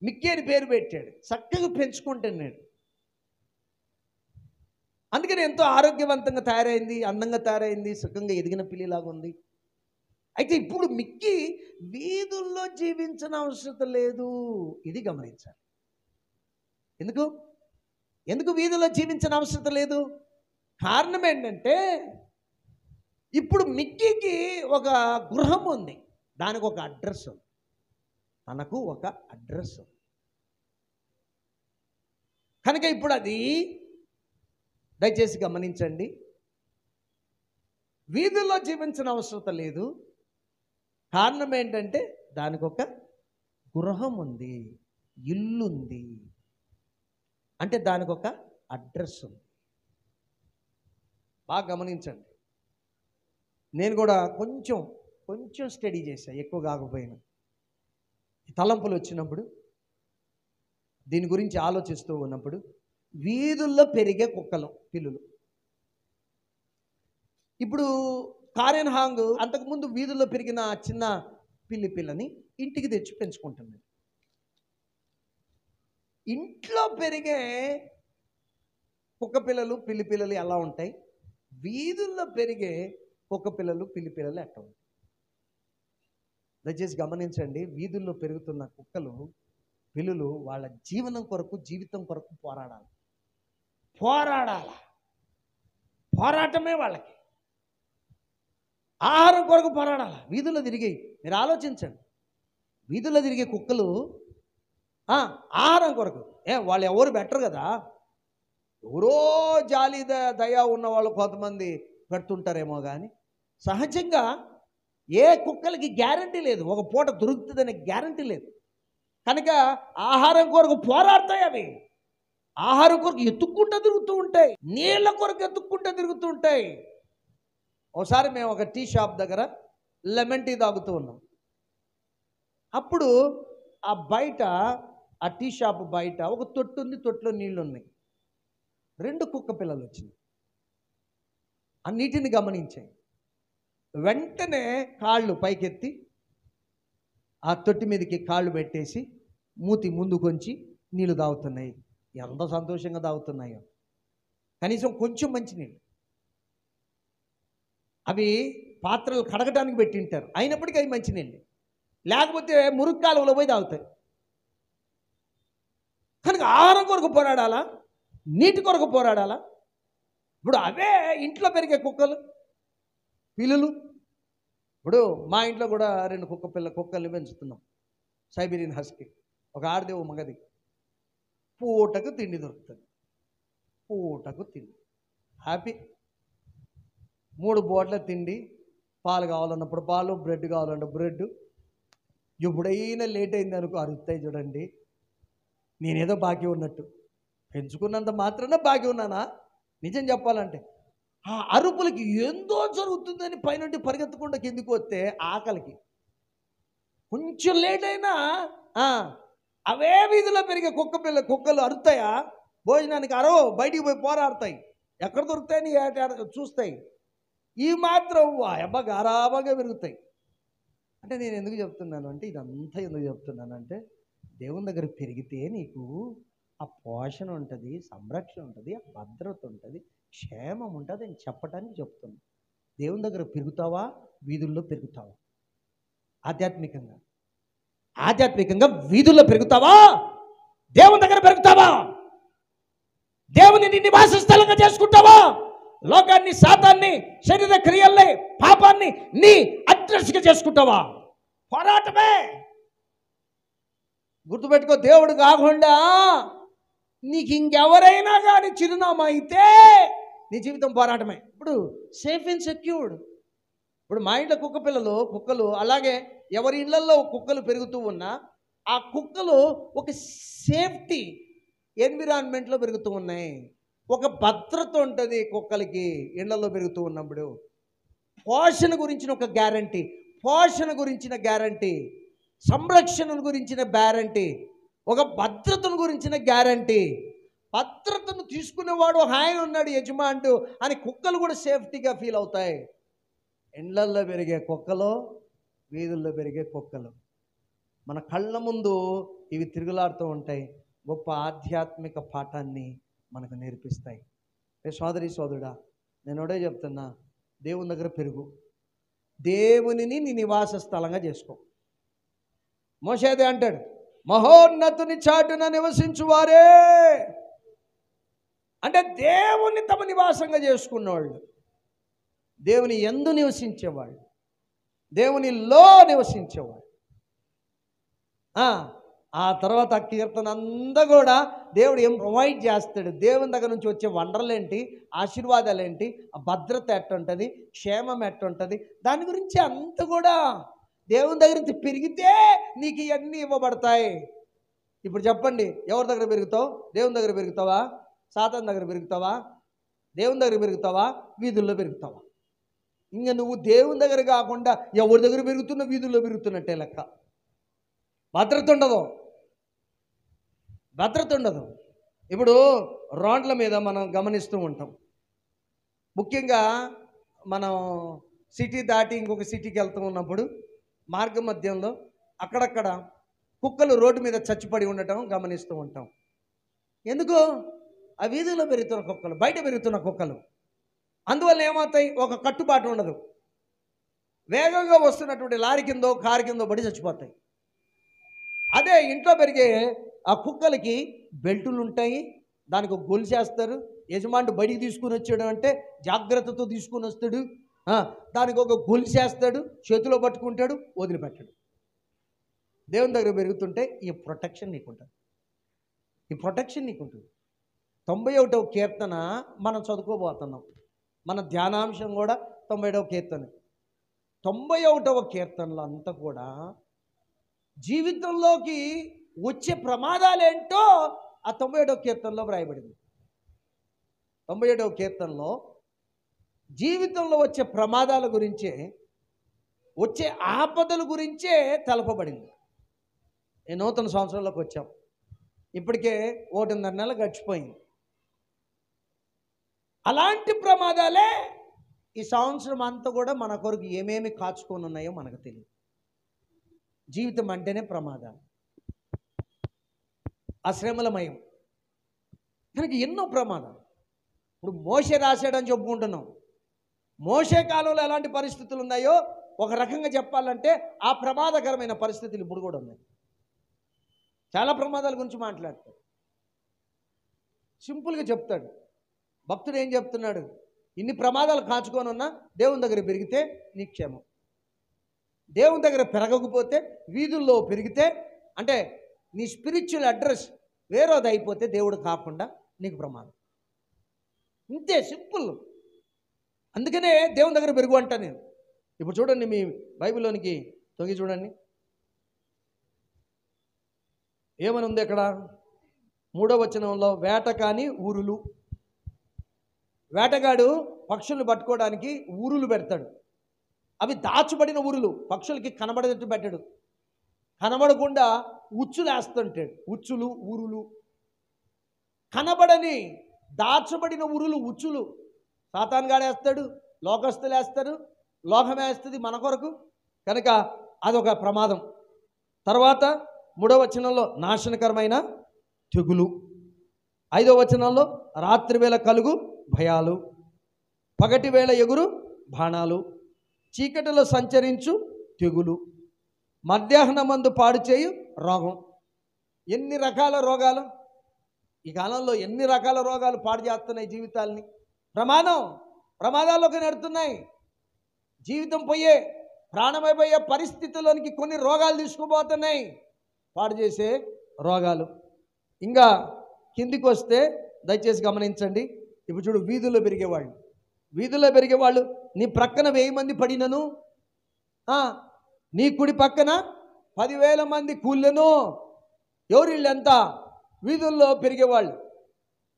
మిక్కీ అని పేరు పెట్టాడు. చక్కగా పెంచుకుంటున్నాడు. అందుకని ఎంతో ఆరోగ్యవంతంగా తయారైంది, అందంగా తయారైంది, సుఖంగా ఎదిగిన పిల్లిలాగా ఉంది. అయితే ఇప్పుడు మిక్కీ వీధుల్లో జీవించిన అవసరం లేదు. ఇది గమనించాలి. ఎందుకు వీధుల్లో జీవించిన అవసరం లేదు? కారణం ఏంటంటే ఇప్పుడు మిక్కీకి ఒక గృహం ఉంది, దానికి ఒక అడ్రస్ ఉంది, తనకు ఒక అడ్రస్ ఉంది. కనుక ఇప్పుడు అది దయచేసి గమనించండి, వీధుల్లో జీవించిన అవసరం లేదు. కారణం ఏంటంటే దానికి ఒక గృహం ఉంది, ఇల్లుంది, అంటే దానికి ఒక అడ్రస్ ఉంది. బాగా గమనించండి. నేను కూడా కొంచెం స్టడీ చేశా, ఎక్కువ కాకపోయినా. తలంపులు వచ్చినప్పుడు, దీని గురించి ఆలోచిస్తూ ఉన్నప్పుడు, వీధుల్లో పెరిగే పిల్లులు. ఇప్పుడు కారెన్ హాంగ్ అంతకుముందు వీధుల్లో పెరిగిన చిన్న పిల్లని ఇంటికి తెచ్చి పెంచుకుంటున్నాడు. ఇంట్లో పెరిగే కుక్క పిల్లలు, పిల్లలు ఎలా ఉంటాయి, వీధుల్లో పెరిగే కుక్క పిల్లలు, పిల్లలు ఎట్లా ఉంటాయి? దయచేసి గమనించండి. వీధుల్లో పెరుగుతున్న కుక్కలు, పిల్లులు వాళ్ళ జీవితం కొరకు పోరాడాలి. పోరాటమే వాళ్ళకి. ఆహారం కొరకు పోరాడాలి. వీధుల్లో తిరిగి మీరు ఆలోచించండి. వీధుల్లో తిరిగే కుక్కలు ఆహారం కొరకు, వాళ్ళు ఎవరు బెటర్ కదా, ఎవరో జాలి దయా ఉన్న వాళ్ళు కొంతమంది పెడుతుంటారేమో, కానీ సహజంగా ఏ కుక్కలకి గ్యారంటీ లేదు, ఒక పూట దొరుకుతుందనే గ్యారంటీ లేదు. కనుక ఆహారం కొరకు పోరాడతాయి అవి. ఆహారం కొరకు ఎత్తుక్కుంటూ తిరుగుతూ ఉంటాయి, నీళ్ళ కొరకు ఎత్తుక్కుంటూ తిరుగుతూ ఉంటాయి. ఒకసారి మేము ఒక టీ షాప్ దగ్గర లెమన్ టీ తాగుతూ ఉన్నాం. అప్పుడు ఆ టీ షాప్ బయట ఒక తొట్టు ఉంది, తొట్టులో నీళ్ళు ఉన్నాయి. 2 కుక్క పిల్లలు వచ్చినాయి. ఆ నీటిని గమనించాయి. వెంటనే కాళ్ళు పైకెత్తి ఆ తొట్టి మీదకి కాళ్ళు పెట్టేసి మూతి ముందుకొంచి నీళ్ళు తాగుతున్నాయి. ఎంత సంతోషంగా తాగుతున్నాయో. కనీసం కొంచెం మంచినీళ్ళు. అవి పాత్రలు కడగడానికి పెట్టింటారు, అయినప్పటికీ అవి మంచినీళ్ళు, లేకపోతే మురుగు కాలువలో పోయి తాగుతాయి. కనుక ఆహారం కొరకు పోరాడాలా, నీటి కొరకు పోరాడాలా. ఇప్పుడు అవే ఇంట్లో పెరిగే కుక్కలు పిల్లులు. ఇప్పుడు మా ఇంట్లో కూడా 2 కుక్కల్ని పెంచుతున్నాం. సైబీరియన్ హస్కీ, ఒక ఆడది ఒక మగది. పూటకు తిండి దొరుకుతుంది, పూటకు తిండి, హ్యాపీ. 3 పూటల తిండి, పాలు కావాలన్నప్పుడు పాలు, బ్రెడ్ కావాలన్నప్పుడు బ్రెడ్. ఎప్పుడైనా లేట్ అయింది అనుకో అరుస్తాయి చూడండి. నేనేదో బాకీ ఉన్నట్టు, పెంచుకున్నంత మాత్రాన బాకీ ఉన్నానా? నిజం చెప్పాలంటే ఆ అరుపులకి ఏందో జరుగుతుందని పైనుండి పరిగెత్తకుండా కిందికి వస్తే ఆకలికి కొంచెం లేట్ అయినా అవే వీధిలో పెరిగే కుక్కలు అరుతాయా? భోజనానికి అరవో, బయటికి పోయి పోరాడతాయి. ఎక్కడ దొరుకుతాయని చూస్తాయి. ఈ మాత్రం గారాబాగా పెరుగుతాయి. అంటే నేను ఎందుకు చెప్తున్నాను అంటే, ఇదంతా ఎందుకు చెప్తున్నానంటే, దేవుని దగ్గర పెరిగితే నీకు ఆ పోషణ ఉంటుంది, సంరక్షణ ఉంటుంది, ఆ భద్రత ఉంటుంది, క్షేమం ఉంటుంది అని చెప్పడానికి చెప్తున్నాను. దేవుని దగ్గర పెరుగుతావా, వీధుల్లో పెరుగుతావా? ఆధ్యాత్మికంగా వీధుల్లో పెరుగుతావా, దేవుని దగ్గర పెరుగుతావా? దేవుని నీ నివాస స్థలంగా చేసుకుంటావా? లోకాన్ని, సాతాన్ని, శరీర క్రియల్ని, పాపాన్ని నీ అడ్రస్గా చేసుకుంటావా? పోరాటమే. గుర్తుపెట్టుకో, దేవుడు కాకుండా నీకు ఇంకెవరైనా కానీ చిరునామా అయితే నీ జీవితం పోరాటమే. ఇప్పుడు సేఫ్ అండ్ సెక్యూర్డ్. ఇప్పుడు మా ఇంట్లో కుక్కలు అలాగే ఎవరి ఇళ్లలో కుక్కలు పెరుగుతూ ఉన్నా ఆ కుక్కలు ఒక సేఫ్టీ ఎన్విరాన్మెంట్లో పెరుగుతూ ఉన్నాయి. ఒక భద్రత ఉంటుంది కుక్కలకి ఇళ్లలో పెరుగుతూ ఉన్నప్పుడు. పోషణ గురించిన ఒక గ్యారంటీ, సంరక్షణ గురించిన గ్యారంటీ, ఒక భద్రతను గురించిన గ్యారంటీ. భద్రతను తీసుకునేవాడు ఆయన ఉన్నాడు, యజమానుడు అని కుక్కలు కూడా సేఫ్టీగా ఫీల్ అవుతాయి. ఇండ్లల్లో పెరిగే కుక్కలు, వీధుల్లో పెరిగే కుక్కలు, మన కళ్ళ ముందు ఇవి తిరుగులాడుతూ ఉంటాయి. గొప్ప ఆధ్యాత్మిక పాఠాన్ని మనకు నేర్పిస్తాయి. సోదరుడా, నేను ఒకటే చెప్తున్నా, దేవుని దగ్గర పెరుగు, దేవునిని నీ నివాస స్థలంగా చేసుకో. మోషేదే అంటాడు, మహోన్నతుని చాటున నివసించువారే అంటే దేవుని తమ నివాసంగా చేసుకున్నవాళ్ళు, దేవుని యందు నివసించేవాళ్ళు, దేవునిలో నివసించేవాళ్ళు. ఆ తర్వాత ఆ కీర్తన అంతా కూడా దేవుడు ఏం ప్రొవైడ్ చేస్తాడు, దేవుని దగ్గర నుంచి వచ్చే వండర్లేంటి, ఆశీర్వాదాలేంటి, ఆ భద్రత ఎట్టుంటుంది, క్షేమం ఎట్టుంటుంది, దాని గురించి అంత కూడా దేవుని దగ్గర నుంచి పెరిగితే నీకు ఇవన్నీ ఇవ్వబడతాయి. ఇప్పుడు చెప్పండి, ఎవరి దగ్గర పెరుగుతావు? దేవుని దగ్గర పెరుగుతావా, సాతాను దగ్గర పెరుగుతావా? దేవుని దగ్గర పెరుగుతావా, వీధుల్లో పెరుగుతావా? ఇంకా నువ్వు దేవుని దగ్గర కాకుండా ఎవరి దగ్గర పెరుగుతున్నా వీధుల్లో పెరుగుతున్నట్టే లెక్క. భద్రత ఉండదు. ఇప్పుడు రోడ్ల మీద మనం గమనిస్తూ ఉంటాం. ముఖ్యంగా మనం సిటీ దాటి ఇంకొక సిటీకి వెళ్తూ ఉన్నప్పుడు మార్గ మధ్యంలో అక్కడక్కడ కుక్కలు రోడ్డు మీద చచ్చిపడి ఉండటం గమనిస్తూ ఉంటాం. ఎందుకు? ఆ వీధిలో పెరుగుతున్న కుక్కలు, బయట పెరుగుతున్న కుక్కలు. అందువల్ల ఏమవుతాయి? ఒక కట్టుబాటు ఉండదు. వేగంగా వస్తున్నటువంటి లారీ కిందో కారు కిందో పడి చచ్చిపోతాయి. అదే ఇంట్లో పెరిగే ఆ కుక్కలకి బెల్టులు ఉంటాయి, దానికి ఒక గొలుసు చేస్తారు. యజమానుడు బయటికి తీసుకుని వచ్చాడు అంటే జాగ్రత్తతో తీసుకుని వస్తాడు. దానికి ఒక గొలుసు చేస్తాడు, చేతిలో పట్టుకుంటాడు, వదిలిపెట్టాడు. దేవుని దగ్గర పెరుగుతుంటే ఈ ప్రొటెక్షన్ నీకుంటుంది. 91వ కీర్తన మనం చదువుకోబోతున్నాం. మన ధ్యానాంశం కూడా 91వ కీర్తన. 91వ కీర్తనలో అంతా కూడా జీవితంలోకి వచ్చే ప్రమాదాలేంటో ఆ 97వ కీర్తనలో వ్రాయబడింది. 97వ కీర్తనలో జీవితంలో వచ్చే ప్రమాదాల గురించే, వచ్చే ఆపదల గురించే తెలపబడింది. ఈ నూతన సంవత్సరంలోకి వచ్చాం. ఇప్పటికే 1.5 నెలలు గడిచిపోయింది. అలాంటి ప్రమాదాలే ఈ సంవత్సరం అంతా కూడా మన కొరకు ఏమేమి కాచుకొని ఉన్నాయో మనకు తెలియదు. జీవితం అంటేనే ప్రమాదాలు, అశ్రమలమయం. కనుక ఎన్నో ప్రమాదాలు. ఇప్పుడు మోషే రాశాడని చెప్పుకుంటున్నాం. మోషే కాలంలో ఎలాంటి పరిస్థితులు ఉన్నాయో ఒక రకంగా చెప్పాలంటే ఆ ప్రమాదకరమైన పరిస్థితులు ఇప్పుడు కూడా ఉన్నాయి. చాలా ప్రమాదాల గురించి మాట్లాడతాడు. సింపుల్గా చెప్తాడు. భక్తుడు ఏం చెప్తున్నాడు? ఇన్ని ప్రమాదాలు కాచుకొని ఉన్నా దేవుని దగ్గర పెరిగితే నీ క్షేమం. దేవుని దగ్గర పెరగకపోతే, వీధుల్లో పెరిగితే, అంటే నీ స్పిరిచువల్ అడ్రస్ వేరేది అయిపోతే దేవుడు కాకుండా నీకు ప్రమాదం. ఇంతే, సింపుల్. అందుకనే దేవుని దగ్గర పెరుగు అంటా నేను. ఇప్పుడు చూడండి, మీ బైబిల్లోనికి తొంగి చూడండి, ఏమని ఉంది అక్కడ? 3వ వచనంలో వేట కాని ఊరులు. వేటగాడు పక్షులను పట్టుకోవడానికి ఊరులు పెడతాడు. అవి దాచబడిన ఊరులు, పక్షులకి కనబడేటట్టు పెట్టాడు. కనబడకుండా ఉచ్చులు వేస్తుంటాడు. ఉచ్చులు, ఊరులు. కనబడని దాచబడిన ఊరులు, ఉచ్చులు సాతానుగాడు వేస్తాడు, లోకస్తులు వేస్తారు, లోకం వేస్తుంది మన కొరకు. కనుక అదొక ప్రమాదం. తర్వాత 3వ వచనంలో నాశనకరమైన తెగులు. 5వ వచనంలో రాత్రివేళ కలుగు భయాలు, పగటి వేళ ఎగురు బాణాలు, చీకటిలో సంచరించు తెగులు, మధ్యాహ్నమందు పాడు చేయు రోగం. ఎన్ని రకాల రోగాలు ఈ కాలంలో, ఎన్ని రకాల రోగాలు పాడు చేస్తున్నాయి జీవితాల్ని. ప్రమాదాల్లోకి నెడుతున్నాయి. జీవితం పోయే, ప్రాణమైపోయే పరిస్థితుల్లోనికి కొన్ని రోగాలు తీసుకుపోతున్నాయి, పాడు చేసే రోగాలు. ఇంకా కిందికి వస్తే దయచేసి గమనించండి. ఇప్పుడు చూడు, వీధుల్లో పెరిగేవాళ్ళు నీ ప్రక్కన 1000 మంది పడినను, నీ కుడి పక్కన 10,000 మంది కూలినను. ఎవరు వీళ్ళంతా? వీధుల్లో పెరిగేవాళ్ళు.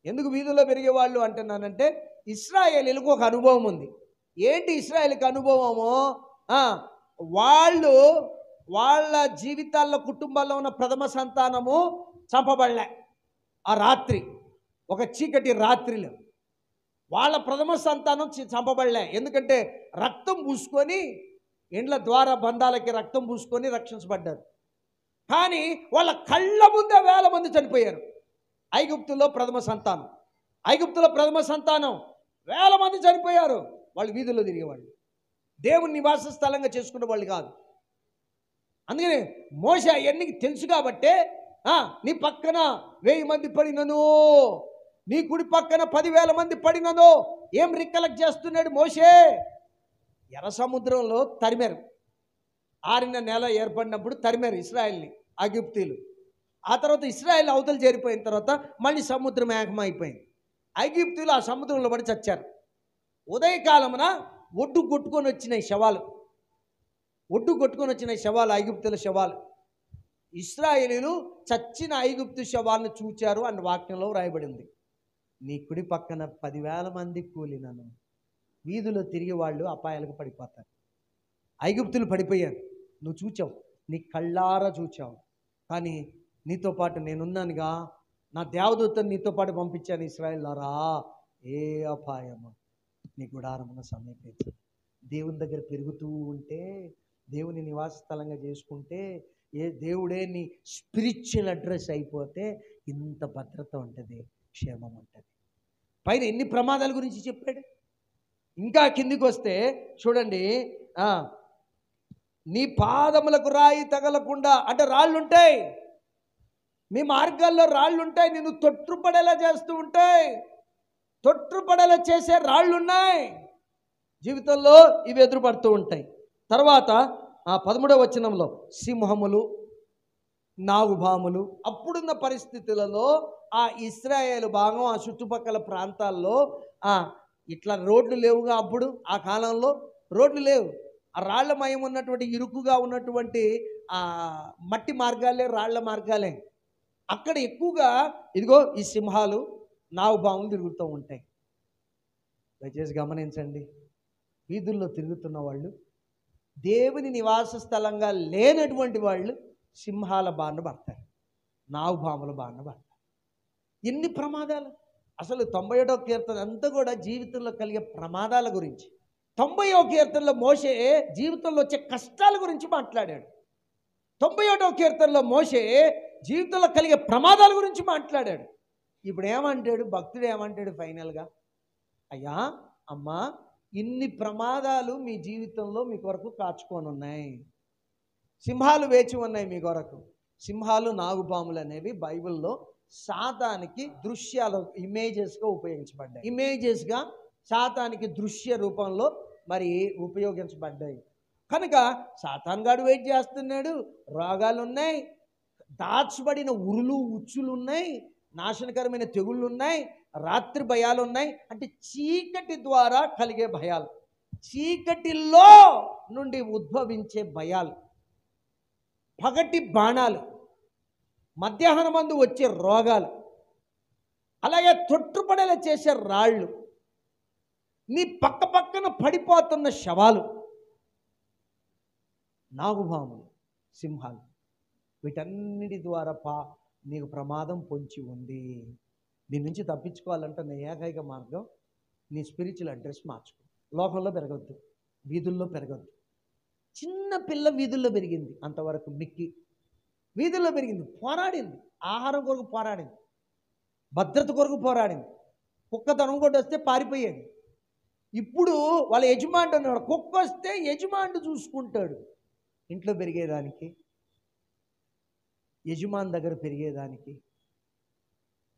ఎందుకు వీధుల్లో పెరిగేవాళ్ళు అంటున్నానంటే, ఇశ్రాయేలీలకు ఒక అనుభవం ఉంది. ఏంటి ఇశ్రాయేలుకి అనుభవము? వాళ్ళు వాళ్ళ జీవితాల్లో, కుటుంబాల్లో ఉన్న ప్రథమ సంతానము చంపబడలే. ఆ రాత్రి, ఒక చీకటి రాత్రిలో వాళ్ళ ప్రథమ సంతానం చంపబడలే. ఎందుకంటే రక్తం పూసుకొని, ఇండ్ల ద్వారా బంధాలకి రక్తం పూసుకొని రక్షించబడ్డారు. కానీ వాళ్ళ కళ్ళ ముందే 1000 మంది చనిపోయారు. ఐగుప్తులో ప్రథమ సంతానం 1000 మంది చనిపోయారు. వాళ్ళు వీధుల్లో తిరిగేవాళ్ళు, దేవుని నివాస స్థలంగా చేసుకునే వాళ్ళు కాదు. అందుకని మోషే అవన్నీ తెలుసు కాబట్టే, నీ పక్కన 1000 మంది పడినను, నీ కుడి పక్కన 10,000 మంది పడినను. ఏం రికలెక్ట్ చేస్తున్నాడు మోషే? ఎర్ర సముద్రంలో తరిమారు. ఆరిన నేల ఏర్పడినప్పుడు తరిమారు ఇశ్రాయేల్ని ఐగుప్తీయులు. ఆ తర్వాత ఇశ్రాయేల్ అవతలు చేరిపోయిన తర్వాత మళ్ళీ సముద్రం ఏకమైపోయింది. ఐగుప్తీయులు ఆ సముద్రంలో పడి చచ్చారు. ఉదయకాలమున ఒడ్డు కొట్టుకొని వచ్చినాయి శవాలు, ఐగుప్తుల శవాలు. ఇశ్రాయేలీలు చచ్చిన ఐగుప్తు శవాలను చూచారు అన్న వాక్యంలో వ్రాయబడింది. నీ కుడి పక్కన 10,000 మంది కూలినను. వీధిలో తిరిగి వాళ్ళు అపాయాలకు పడిపోతారు. ఐగుప్తులు పడిపోయారు, నువ్వు చూచావు, నీ కళ్ళారా చూచావు. కానీ నీతో పాటు నేనున్నానుగా, నా దేవదూతను నీతో పాటు పంపించాను. ఇశ్రాయేలులారా, ఏ అపాయము నీ గుడారమున సమీపించు. దేవుని దగ్గర పెరుగుతూ ఉంటే, దేవుని నివాస స్థలంగా చేసుకుంటే, దేవుడే నీ స్పిరిచువల్ అడ్రస్ అయిపోతే ఇంత భద్రత ఉంటుంది, క్షేమం ఉంటుంది. పైన ఎన్ని ప్రమాదాల గురించి చెప్పాడు. ఇంకా కిందికి వస్తే చూడండి, నీ పాదములకు రాయి తగలకుండా, అంటే రాళ్ళుంటాయి, మీ మార్గాల్లో రాళ్ళుంటాయి, నిన్ను తొట్టుపడేలా చేస్తూ ఉంటాయి. తొట్టుపడేలా చేసే రాళ్ళున్నాయి జీవితంలో, ఇవి ఎదురుపడుతూ ఉంటాయి. తర్వాత 13వ వచనంలో సింహములు, నాగుపాములు. అప్పుడున్న పరిస్థితులలో ఆ ఇశ్రాయేలు భాగం, ఆ చుట్టుపక్కల ప్రాంతాల్లో ఇట్లా రోడ్లు లేవుగా. అప్పుడు ఆ కాలంలో రోడ్లు లేవు. ఆ రాళ్లమయం ఉన్నటువంటి, ఇరుకుగా ఉన్నటువంటి మట్టి మార్గాలే, రాళ్ల మార్గాలే. అక్కడ ఎక్కువగా ఇదిగో ఈ సింహాలు నాగుపాములు తిరుగుతూ ఉంటాయి. దయచేసి గమనించండి, వీధుల్లో తిరుగుతున్న వాళ్ళు, దేవుని నివాస స్థలంగా లేనటువంటి వాళ్ళు సింహాల బారిన పడతారు, నాగుపాముల బారిన పడతారు. ఎన్ని ప్రమాదాలు! అసలు 91వ కీర్తన అంతా కూడా జీవితంలో కలిగే ప్రమాదాల గురించి. 90వ కీర్తనలో మోషే జీవితంలో వచ్చే కష్టాల గురించి మాట్లాడాడు. 91వ కీర్తనలో మోషే జీవితంలో కలిగే ప్రమాదాల గురించి మాట్లాడాడు. ఇప్పుడు ఏమంటాడు భక్తుడు? ఏమంటాడు ఫైనల్గా? అయ్యా, అమ్మా, ఇన్ని ప్రమాదాలు మీ జీవితంలో మీ కొరకు కాచుకొని ఉన్నాయి. సింహాలు వేచి ఉన్నాయి మీ కొరకు. సింహాలు, నాగుపాములు అనేవి బైబిల్లో సాతానికి దృశ్యాలు, ఇమేజెస్గా ఉపయోగించబడ్డాయి. ఇమేజెస్గా సాతానికి దృశ్య రూపంలో మరి ఉపయోగించబడ్డాయి. కనుక సాతాన్ గాడు వెయిట్ చేస్తున్నాడు. రోగాలు ఉన్నాయి, దాచబడిన ఉరులు ఉచ్చులు ఉన్నాయి, నాశనకరమైన తెగుళ్ళు ఉన్నాయి, రాత్రి భయాలు ఉన్నాయి. అంటే చీకటి ద్వారా కలిగే భయాలు, చీకటిలో నుండి ఉద్భవించే భయాలు, పగటి బాణాలు, మధ్యాహ్నం మందు వచ్చే రోగాలు, అలాగే తొట్టుపడేలా చేసే రాళ్ళు, నీ పక్క పక్కన పడిపోతున్న శవాలు, నాగుపాములు, సింహాలు, వీటన్నిటి ద్వారా నీకు ప్రమాదం పొంచి ఉంది. దీని నుంచి తప్పించుకోవాలంటే నీ ఏకైక మార్గం నీ స్పిరిచువల్ అడ్రస్ మార్చుకో. లోకంలో పెరగద్దు, వీధుల్లో పెరగద్దు. చిన్న పిల్ల వీధుల్లో పెరిగింది, అంతవరకు మిక్కి వీధుల్లో పెరిగింది, పోరాడింది, ఆహారం కొరకు పోరాడింది, భద్రత కొరకు పోరాడింది. కుక్కతనం కూడా వస్తే పారిపోయేది. ఇప్పుడు వాళ్ళ యజమాని అన్నాడు, కుక్క వస్తే యజమాని చూసుకుంటాడు. ఇంట్లో పెరిగేదానికి, యజమాని దగ్గర పెరిగేదానికి,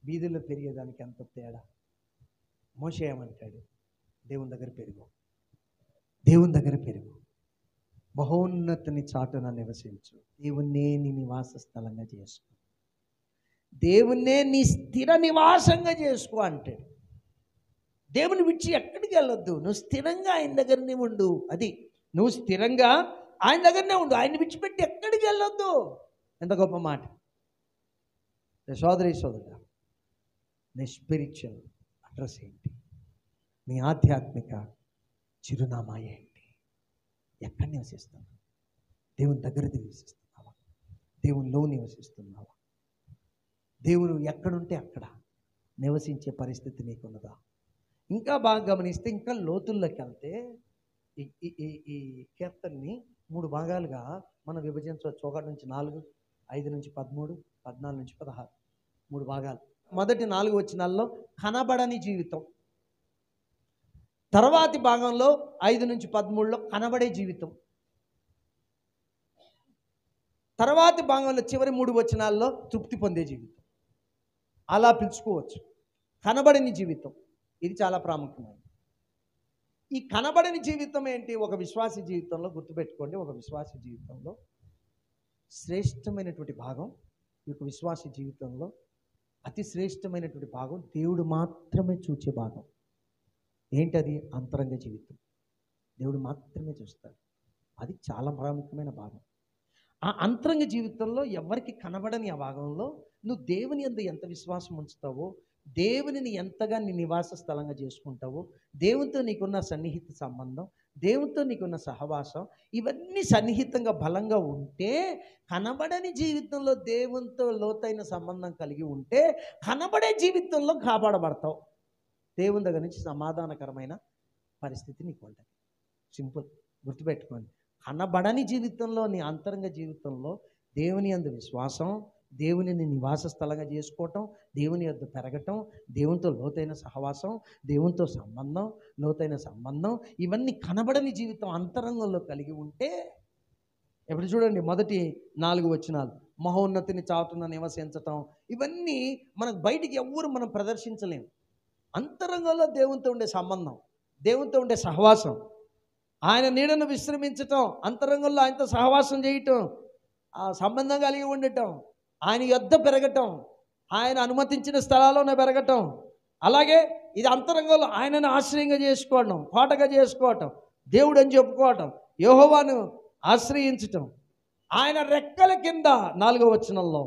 వీధుల్లో పెరిగేదానికి ఎంత తేడా. మోషే ఏమంటాడు? దేవుని దగ్గర పెరుగు, దేవుని దగ్గర పెరుగు, మహోన్నతుని చాటున నివసించు, దేవుణ్ణే నీ నివాస స్థలంగా చేసుకో, దేవుణ్ణే నీ స్థిర నివాసంగా చేసుకో అంటాడు. దేవుని విడిచి ఎక్కడికి వెళ్ళొద్దు, నువ్వు స్థిరంగా ఆయన దగ్గరనే ఉండు. అది నువ్వు స్థిరంగా ఆయన దగ్గరనే ఉండు, ఆయన విడిచిపెట్టి ఎక్కడికి వెళ్ళొద్దు. ఎంత గొప్ప మాట! సోదరి సోదరుడా, నీ స్పిరిచువల్ అడ్రస్ ఏంటి? నీ ఆధ్యాత్మిక చిరునామా ఏంటి? ఎక్కడ నివసిస్తున్నావు? దేవుని దగ్గర నివసిస్తున్నావా? దేవునిలో నివసిస్తున్నావా? దేవుడు ఎక్కడుంటే అక్కడ నివసించే పరిస్థితి నీకున్నదా? ఇంకా బాగా గమనిస్తే, ఇంకా లోతుల్లోకి వెళ్తే ఈ కీర్తనని 3 భాగాలుగా మనం విభజించవచ్చు. 1 నుంచి 4, 5 నుంచి 13, 14 నుంచి 16, 3 భాగాలు. మొదటి 4 వచనాల్లో కనబడని జీవితం, తర్వాతి భాగంలో 5 నుంచి 13లో కనబడే జీవితం, తర్వాతి భాగంలో చివరి 3 వచనాల్లో తృప్తి పొందే జీవితం. అలా పిలుచుకోవచ్చు. కనబడని జీవితం, ఇది చాలా ప్రాముఖ్యమైనది. ఈ కనబడని జీవితం ఏంటి? ఒక విశ్వాస జీవితంలో గుర్తుపెట్టుకోండి, ఒక విశ్వాస జీవితంలో శ్రేష్టమైనటువంటి భాగం, ఈ యొక్క విశ్వాస జీవితంలో అతి శ్రేష్టమైనటువంటి భాగం, దేవుడు మాత్రమే చూచే భాగం. ఏంటది? అంతరంగ జీవితం. దేవుడు మాత్రమే చూస్తాడు. అది చాలా ప్రాముఖ్యమైన భాగం. ఆ అంతరంగ జీవితంలో ఎవరికి కనబడని ఆ భాగంలో నువ్వు దేవుని యందు ఎంత విశ్వాసం ఉంచుతావో, దేవునిని ఎంతగా నీ నివాస స్థలంగా చేసుకుంటావో, దేవునితో నీకున్న సన్నిహిత సంబంధం, దేవునితో నీకున్న సహవాసం, ఇవన్నీ సన్నిహితంగా బలంగా ఉంటే, కనబడని జీవితంలో దేవునితో లోతైన సంబంధం కలిగి ఉంటే, కనబడే జీవితంలో కాపాడబడతావు. దేవుని దగ్గర నుంచి సమాధానకరమైన పరిస్థితి నీకు ఉంటుంది. సింపుల్, గుర్తుపెట్టుకోండి. కనబడని జీవితంలో, నీ అంతరంగ జీవితంలో దేవుని యందు విశ్వాసం, దేవునిని నివాస స్థలంగా చేసుకోవటం, దేవుని యొద్ద పెరగటం, దేవునితో లోతైన సహవాసం, దేవునితో సంబంధం, లోతైన సంబంధం, ఇవన్నీ కనబడని జీవితం అంతరంగంలో కలిగి ఉంటే, ఇప్పుడు చూడండి మొదటి 4 వచనాలు, మహోన్నతిని చాటున నివసించటం, ఇవన్నీ మనకు బయటికి ఎవ్వరు మనం ప్రదర్శించలేము. అంతరంగంలో దేవునితో ఉండే సంబంధం, దేవునితో ఉండే సహవాసం, ఆయన నీడను విశ్రమించటం, అంతరంగంలో ఆయనతో సహవాసం చేయటం, ఆ సంబంధం కలిగి ఉండటం, ఆయన యొద్ద పెరగటం, ఆయన అనుమతించిన స్థలాల్లోనే పెరగటం, అలాగే ఇది అంతరంగంలో ఆయనను ఆశ్రయంగా చేసుకోవడం, కోటగా చేసుకోవటం, దేవుడు అని చెప్పుకోవటం, యెహోవాను ఆశ్రయించటం, ఆయన రెక్కల కింద 4వ వచనంలో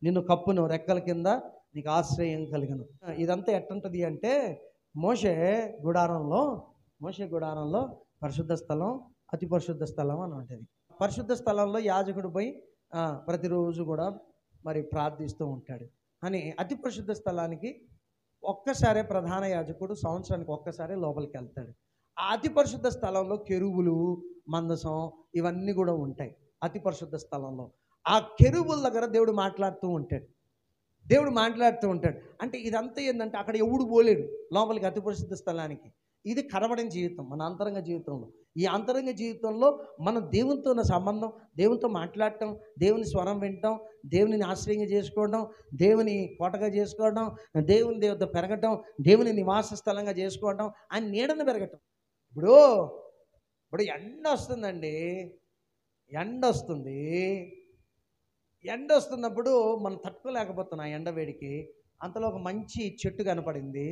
నిన్ను కప్పును, రెక్కల కింద నీకు ఆశ్రయం కలిగను. ఇదంతా ఎట్టుంటుంది అంటే మోషే గుడారంలో పరిశుద్ధ స్థలం, అతి పరిశుద్ధ స్థలం అని ఉంటుంది. పరిశుద్ధ స్థలంలో యాజకుడు పోయి ప్రతిరోజు కూడా మరి ప్రార్థిస్తూ ఉంటాడు. అని అతి పరిశుద్ధ స్థలానికి ఒక్కసారే ప్రధాన యాజకుడు సంవత్సరానికి ఒక్కసారి లోపలికి వెళ్తాడు. ఆ అతి పరిశుద్ధ స్థలంలో కెరూబులు, మందసం ఇవన్నీ కూడా ఉంటాయి. అతి పరిశుద్ధ స్థలంలో ఆ కెరూబుల దగ్గర దేవుడు మాట్లాడుతూ ఉంటాడు. అంటే ఇదంతా ఏంటంటే అక్కడ ఎవడు పోలేడు లోపలికి అతి పరిశుద్ధ స్థలానికి. ఇది కనబడిన జీవితం, మన అంతరంగ జీవితంలో. ఈ అంతరంగ జీవితంలో మనం దేవునితో ఉన్న సంబంధం, దేవునితో మాట్లాడటం, దేవుని స్వరం వినటం, దేవుని ఆశ్రయంగా చేసుకోవడం, దేవుని కోటగా చేసుకోవడం, దేవుని దేవత పెరగటం, దేవుని నివాస స్థలంగా చేసుకోవడం, ఆయన నీడను పెరగటం. ఇప్పుడు ఎండ వస్తుందండి, ఎండ వస్తున్నప్పుడు మనం తట్టుకోలేకపోతున్నాం ఎండ వేడికి. అంతలో ఒక మంచి చెట్టు కనపడింది,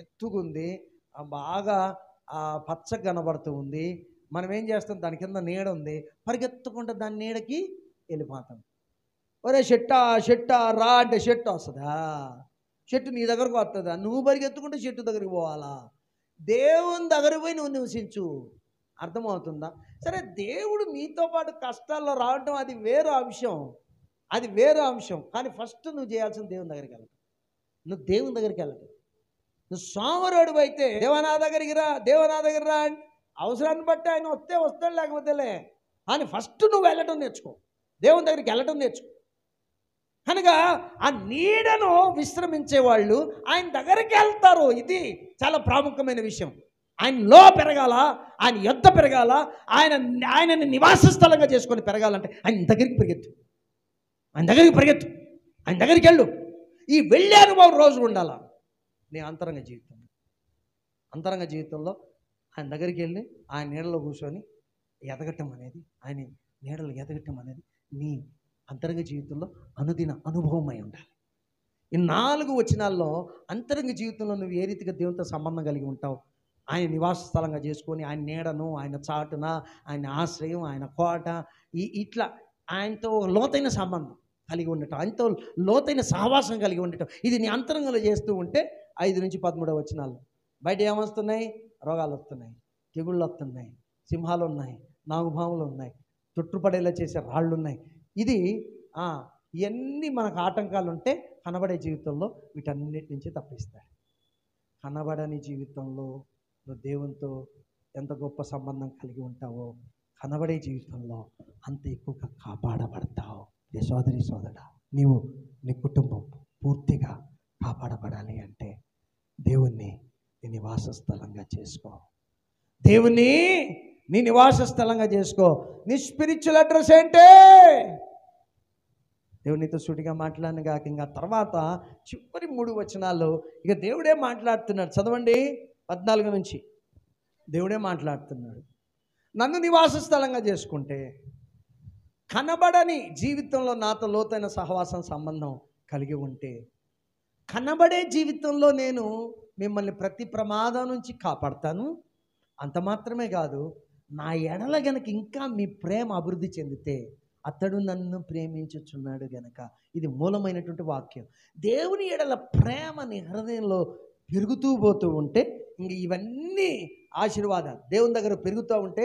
ఎత్తుకుంది, బాగా పచ్చగా కనబడుతూ ఉంది. మనం ఏం చేస్తాం, దాని కింద నీడ ఉంది, పరిగెత్తుకుంటే దాని నీడకి వెళ్ళిపోతాం. ఒరే చెట్టా రా అంటే చెట్టు వస్తుందా? చెట్టు నీ దగ్గరకు వస్తుందా? నువ్వు పరిగెత్తుకుంటే చెట్టు దగ్గరికి పోవాలా? దేవుని దగ్గర పోయి నువ్వు నివసించు. అర్థమవుతుందా? సరే, దేవుడు మీతో పాటు కష్టాల్లో రావటం అది వేరే అంశం. కానీ ఫస్ట్ నువ్వు చేయాల్సిన దేవుని దగ్గరికి వెళ్ళటం. నువ్వు సోమరుడు అయితే దేవా నా దగ్గరికి రా అవసరాన్ని బట్టి ఆయన వస్తాడు, లేకపోతేలే అని ఫస్ట్ నువ్వు వెళ్ళటం నేర్చుకో, దేవుని దగ్గరికి వెళ్ళటం నేర్చుకో. కనుక ఆ నీడను విశ్రమించే వాళ్ళు ఆయన దగ్గరికి వెళ్తారు. ఇది చాలా ప్రాముఖ్యమైన విషయం. ఆయనలో పెరగాల, ఆయన యొద్ద పెరగాల, ఆయనని నివాస స్థలంగా చేసుకొని పెరగాలంటే ఆయన దగ్గరికి వెళ్ళు. ఈ వెళ్ళే అనుభవం రోజు ఉండాలా నీ అంతరంగ జీవితంలో. ఆయన దగ్గరికి వెళ్ళి ఆయన నీడలో కూర్చొని ఎదగటం అనేది, ఆయన నీడలో ఎదగటం అనేది నీ అంతరంగ జీవితంలో అనుదిన అనుభవం అయి ఉండాలి. ఈ 4 వచనాల్లో అంతరంగ జీవితంలో నువ్వు ఏ రీతిగా దేవునితో సంబంధం కలిగి ఉంటావు, ఆయన నివాస స్థలంగా చేసుకొని ఆయన నీడను, ఆయన చాటున, ఆయన ఆశ్రయం, ఆయన కోట, ఇట్లా ఆయనతో లోతైన సంబంధం కలిగి ఉండటం, ఆయనతో లోతైన సహవాసం కలిగి ఉండటం, ఇది నీ అంతరంగంలో చేస్తూ ఉంటే 5 నుంచి 13 వచనాలు బయట ఏమొస్తున్నాయి? రోగాలు వస్తున్నాయి, తెగుళ్ళు వస్తున్నాయి, సింహాలు ఉన్నాయి, నాగుపాములు ఉన్నాయి, తొట్టుపడేలా చేసే రాళ్ళు ఉన్నాయి. ఇవన్నీ మనకు ఆటంకాలు ఉంటే కనబడే జీవితంలో వీటన్నిటి నుంచి తప్పిస్తాడు. కనబడని జీవితంలో నువ్వు దేవునితో ఎంత గొప్ప సంబంధం కలిగి ఉంటావో, కనబడే జీవితంలో అంత ఎక్కువగా కాపాడబడతావు. సోదరా, నీవు నీ కుటుంబం పూర్తిగా కాపాడబడాలి అంటే దేవుణ్ణి నీ నివాస స్థలంగా చేసుకో. నీ స్పిరిచువల్ అడ్రస్ ఏంటే? దేవునితో సూటిగా మాట్లాడిన కాక ఇంకా తర్వాత చివరి 3 వచనాలు ఇక దేవుడే మాట్లాడుతున్నాడు. చదవండి 14 నుంచి. దేవుడే మాట్లాడుతున్నాడు. నన్ను నివాస స్థలంగా చేసుకుంటే, కనబడని జీవితంలో నాతో లోతైన సహవాసం సంబంధం కలిగి ఉంటే, కనబడే జీవితంలో నేను మిమ్మల్ని ప్రతి ప్రమాదం నుంచి కాపాడతాను. అంత మాత్రమే కాదు, నా ఎడల గనక ఇంకా మీ ప్రేమ అభివృద్ధి చెందితే అతడు నన్ను ప్రేమించుచున్నాడు గనక. ఇది మూలమైనటువంటి వాక్యం. దేవుని ఎడల ప్రేమ నీ హృదయంలో పెరుగుతూ పోతూ ఉంటే ఇంక ఇవన్నీ ఆశీర్వాదాలు దేవుని దగ్గర పెరుగుతూ ఉంటే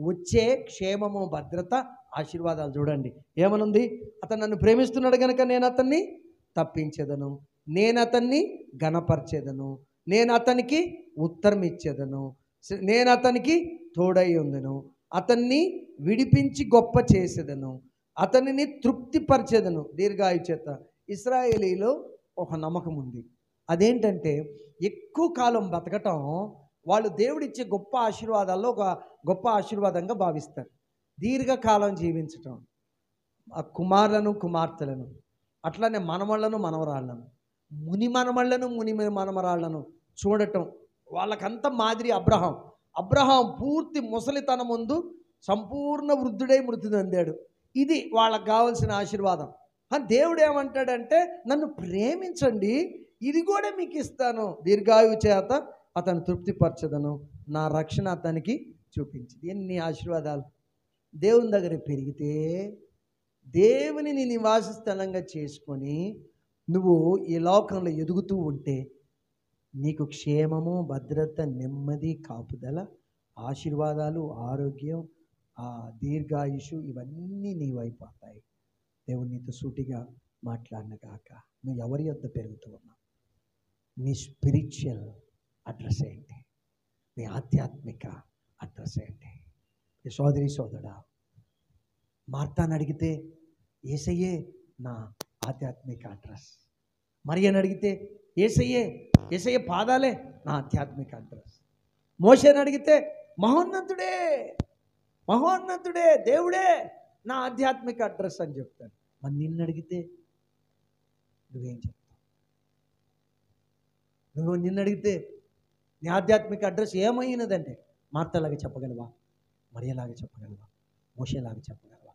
వచ్చే క్షేమము, భద్రత, ఆశీర్వాదాలు చూడండి. ఏమనుంది? అతను నన్ను ప్రేమిస్తున్నాడు కనుక నేను అతన్ని తప్పించేదను, నేను అతన్ని ఘనపరిచేదను, నేను అతనికి ఉత్తరం ఇచ్చేదను, నేను అతనికి తోడై ఉందను, అతన్ని విడిపించి గొప్ప చేసేదను, అతనిని తృప్తిపరిచేదను దీర్ఘాయు చేత. ఇశ్రాయేలీలో ఒక నమ్మకం ఉంది. అదేంటంటే ఎక్కువ కాలం బతకటం వాళ్ళు దేవుడిచ్చే గొప్ప ఆశీర్వాదాల్లో ఒక గొప్ప ఆశీర్వాదంగా భావిస్తారు. దీర్ఘకాలం జీవించటం, ఆ కుమారులను, కుమార్తెలను, అట్లనే మనమళ్ళను, మనవరాళ్లను, ముని మనమళ్ళను, ముని మనమరాళ్లను చూడటం వాళ్ళకంత మాదిరి. అబ్రహాం పూర్తి ముసలితనం ముందు సంపూర్ణ వృద్ధుడై మృతి చెందాడు. ఇది వాళ్ళకు కావాల్సిన ఆశీర్వాదం. దేవుడు ఏమంటాడంటే, నన్ను ప్రేమించండి, ఇది కూడా మీకు ఇస్తాను, దీర్ఘాయువు చేత అతను తృప్తిపరచదను, నా రక్షణ అతనికి చూపించింది. ఎన్ని ఆశీర్వాదాలు! దేవుని దగ్గర పెరిగితే, దేవుని నీ నివాస స్థలంగా చేసుకొని నువ్వు ఈ లోకంలో ఎదుగుతూ ఉంటే నీకు క్షేమము, భద్రత, నెమ్మది, కాపుదల, ఆశీర్వాదాలు, ఆరోగ్యం, దీర్ఘాయుషు ఇవన్నీ నీవైపోతాయి. దేవుడు నీతో సూటిగా మాట్లాడినగాక. నువ్వు ఎవరి యొద్ద పెరుగుతూ ఉన్నావు? నీ స్పిరిచువల్ అడ్రస్ ఏంటి? నీ ఆధ్యాత్మిక అడ్రస్ ఏంటి? సోదరి సోదరుడా, మార్తాను అడిగితే యేసయ్యే నా ఆధ్యాత్మిక అడ్రస్. మరియని అడిగితే యేసయ్య పాదాలే నా ఆధ్యాత్మిక అడ్రస్. మోషేని అడిగితే మహోన్నతుడే దేవుడే నా ఆధ్యాత్మిక అడ్రస్ అని చెప్తాడు. మరి నిన్ను అడిగితే నువ్వేం చెప్తావు? నిన్ను అడిగితే నీ ఆధ్యాత్మిక అడ్రస్ ఏమైనదంటే మార్తలాగా చెప్పగలవా? మరియలాగా చెప్పగలవా? మోషేలాగా చెప్పగలవా?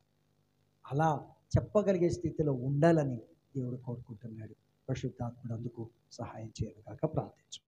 అలా చెప్పగలిగే స్థితిలో ఉండాలని దేవుడు కోరుకుంటున్నాడు. పరిశుద్ధాత్ముడు అందుకు సహాయం చేయను కాక ప్రార్థించు.